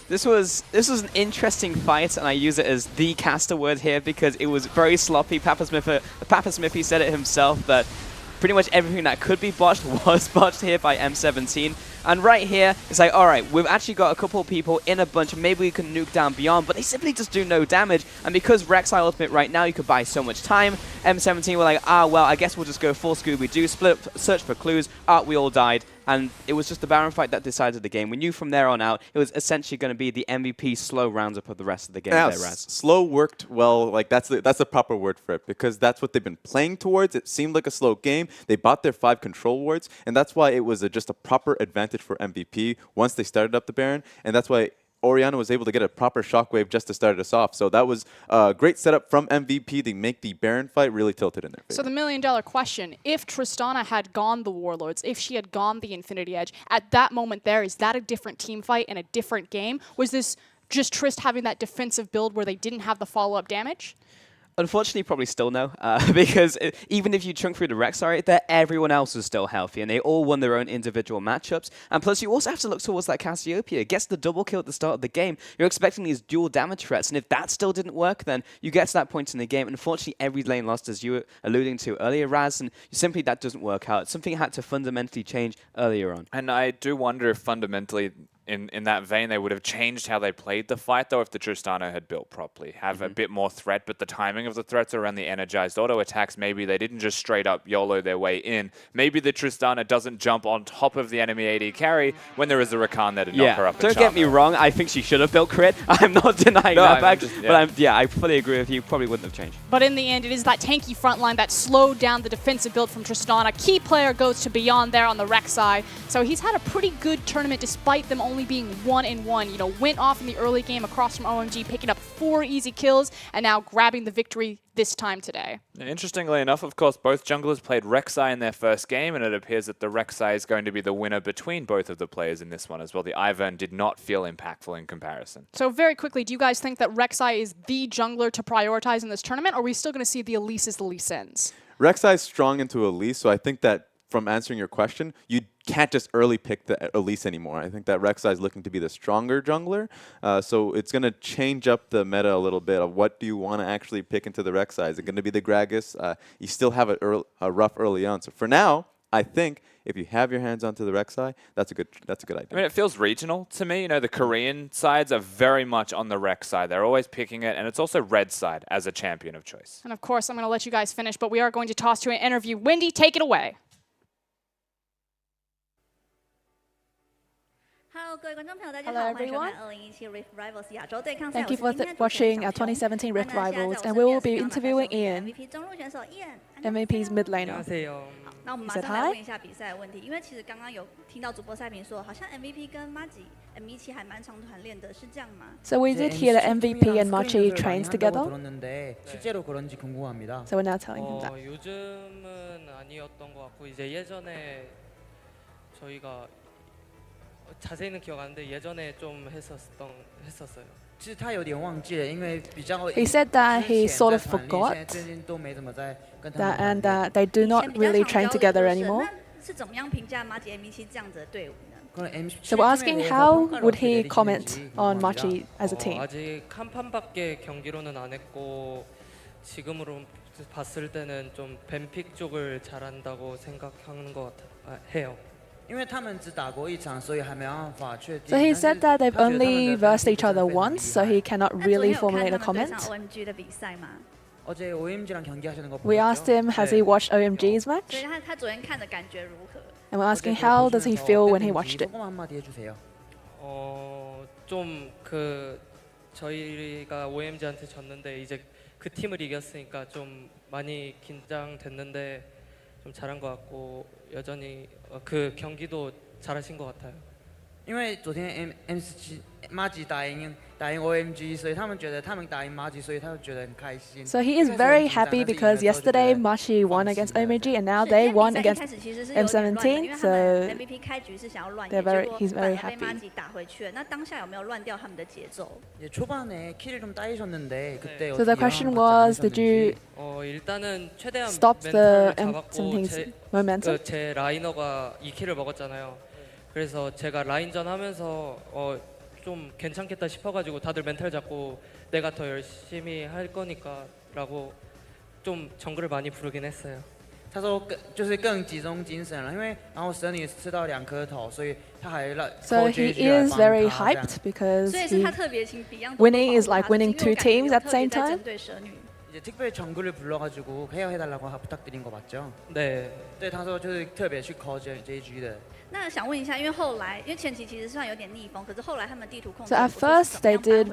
This was an interesting fight, and I use it as the caster word here because it was very sloppy. Papa Smithy said it himself that pretty much everything that could be botched was botched here by M17. And right here, it's like, all right, we've actually got a couple of people in a bunch, and maybe we can nuke down Beyond, but they simply just do no damage. And because Rek'Sai Ultimate right now, you could buy so much time, M17 were like, well, I guess we'll just go full Scooby-Doo, split up, search for clues, we all died. And it was just the Baron fight that decided the game. We knew from there on out, it was essentially going to be the MVP slow roundup of the rest of the game. Yeah, there, Raz. Slow worked well. Like that's the proper word for it because that's what they've been playing towards. It seemed like a slow game. They bought their 5 control wards, and that's why it was just a proper advantage for MVP once they started up the Baron, and that's why Orianna was able to get a proper shockwave just to start us off. So that was a great setup from MVP to make the Baron fight really tilted in their favor. So the million-dollar question, if Tristana had gone the Warlords, if she had gone the Infinity Edge, at that moment there, is that a different team fight and a different game? Was this just Trist having that defensive build where they didn't have the follow-up damage? Unfortunately, probably still no, because even if you chunk through the Rek'Sai, everyone else is still healthy, and they all won their own individual matchups. And plus, you also have to look towards that Cassiopeia. Gets the double kill at the start of the game. You're expecting these dual damage threats, and if that still didn't work, then you get to that point in the game. Unfortunately, every lane lost, as you were alluding to earlier, Raz, and simply that doesn't work out. Something had to fundamentally change earlier on. And I do wonder if fundamentally, in that vein, they would have changed how they played the fight, though, if the Tristana had built properly. Have a bit more threat, but the timing of the threats around the energized auto attacks, maybe they didn't just straight up YOLO their way in. Maybe the Tristana doesn't jump on top of the enemy AD carry when there is a Rakan there to knock her up. Don't get me wrong, I think she should have built crit. I'm not denying that fact, but I fully agree with you. Probably wouldn't have changed. But in the end, it is that tanky front line that slowed down the defensive build from Tristana. Key player goes to Beyond there on the Rek'Sai. So he's had a pretty good tournament despite them only being 1-1. You know, went off in the early game across from OMG, picking up 4 easy kills, and now grabbing the victory this time today. Interestingly enough, of course, both junglers played Rek'Sai in their first game, and it appears that the Rek'Sai is going to be the winner between both of the players in this one as well. The Ivern did not feel impactful in comparison. So very quickly, do you guys think that Rek'Sai is the jungler to prioritize in this tournament, or are we still going to see the Elise as the Lee Sins? Rek'Sai is strong into Elise, so I think that from answering your question, you can't just early pick the Elise anymore. I think that Rek'Sai is looking to be the stronger jungler, so it's going to change up the meta a little bit of what do you want to actually pick into the Rek'Sai. Is it going to be the Gragas? You still have a rough early on. So for now, I think if you have your hands onto the Rek'Sai, that's a good idea. I mean, it feels regional to me. You know, the Korean sides are very much on the Rek side. They're always picking it, and it's also red side as a champion of choice. And of course, I'm going to let you guys finish, but we are going to toss to an interview. Wendy, take it away. Hello everyone. Thank you for watching our 2017 Rift Rivals, and we will be interviewing Ian, MVP's mid laner. He said hi. So we did hear that MVP and Machi trains together. So we're now telling him that. 자세히는 기억 안 나는데 예전에 좀 했었어요. He said that he sort of forgot that, and that they do not really train together anymore. So we're asking how would he comment on Machi as a team? 아직 한 판밖에 경기로는 안 했고 지금으로 봤을 때는 좀 뱀픽 쪽을 잘한다고 생각하는 것 해요. So he said that they've only versed each other once, so he cannot really formulate a comment. We asked him, has he watched OMG's match? And we're asking how does he feel when he watched it? 좀 저희가 OMG한테 졌는데 이제 그 팀을 이겼으니까 좀 많이 긴장됐는데 좀 잘한 것 같고 여전히 그 경기도 잘하신 것 같아요. 因为昨天 Machi 打赢 OMG， 所以他们觉得他们打赢 Machi， 所以他们觉得很开心。So he is very happy because yesterday Machi won against OMG and now they won against M17. So he's very happy. 那当下有没有乱掉他们的节奏？ 초반에 킬을 좀 따이셨는데 그때 So the question was, did you 일단은 최대한 stop the 잡았고 momentum? 제 라이너가 2킬을 먹었잖아요. 그래서 제가 라인전 하면서 좀 괜찮겠다 싶어가지고 다들 멘탈 잡고 내가 더 열심히 할 거니까라고 좀 정글을 많이 부르긴 했어요. 他说就是更集中精神了，因为然后神女吃到2颗头，所以他还让 So he is very hyped because winning is like winning 2 teams at the same time. 이제 특별히 정글을 불러가지고 케어해달라고 부탁드린 거 맞죠? 네. 对，他说就是特别去 call JG 的。 那想问一下，因为后来，因为前期其实算有点逆风，可是后来他们地图控制 So at first they did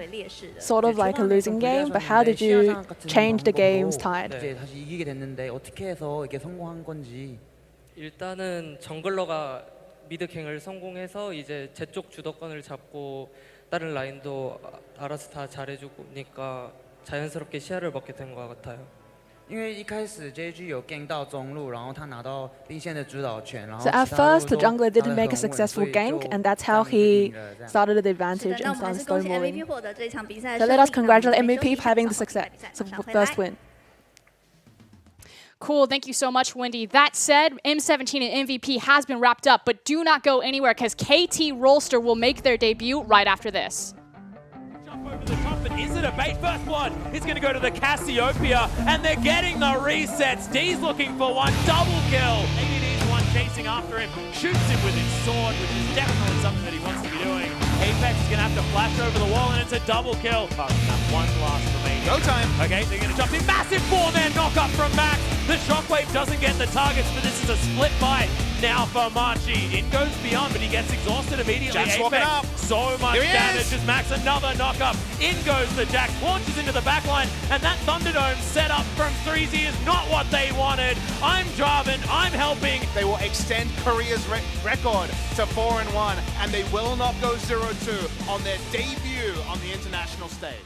sort of like a losing game, but how did you change the game's tide? 네. 다시 이기게 됐는데 어떻게 해서 이게 성공한 건지. 일단은 정글러가 미드갱을 성공해서 이제 제 쪽 주도권을 잡고 다른 라인도 알아서 다 잘해주니까 자연스럽게 시야를 먹게 된 것 같아요. 因为一开始 JG 有 gank 到中路，然后他拿到兵线的主导权，然后 So at first the jungler didn't make a successful gank, and that's how he started the advantage and started stonewalling. So let us congratulate MVP for having the success, first win. Cool, thank you so much, Wendy. That said, M17 and MVP has been wrapped up, but do not go anywhere because KT Rolster will make their debut right after this. Over the top, but is it a bait? First blood is going to go to the Cassiopeia, and they're getting the resets. D's looking for one, double kill. ADD's one chasing after him, shoots him with his sword, which is definitely something that he wants to be doing. Apex is going to have to flash over the wall, and it's a double kill. Oh, one last remaining. Go time. Okay, they're going to jump in. Massive 4-man knock-up from Max. The Shockwave doesn't get the targets, but this is a split fight. Now for Machi, in goes Beyond, but he gets exhausted immediately. Jack's walking up. So much damage as Max, another knock-up. In goes the Jack, launches into the backline, and that Thunderdome set up from 3Z is not what they wanted. I'm Jarvan, I'm helping. They will extend Korea's record to 4-1, and they will not go 0-2 on their debut on the international stage.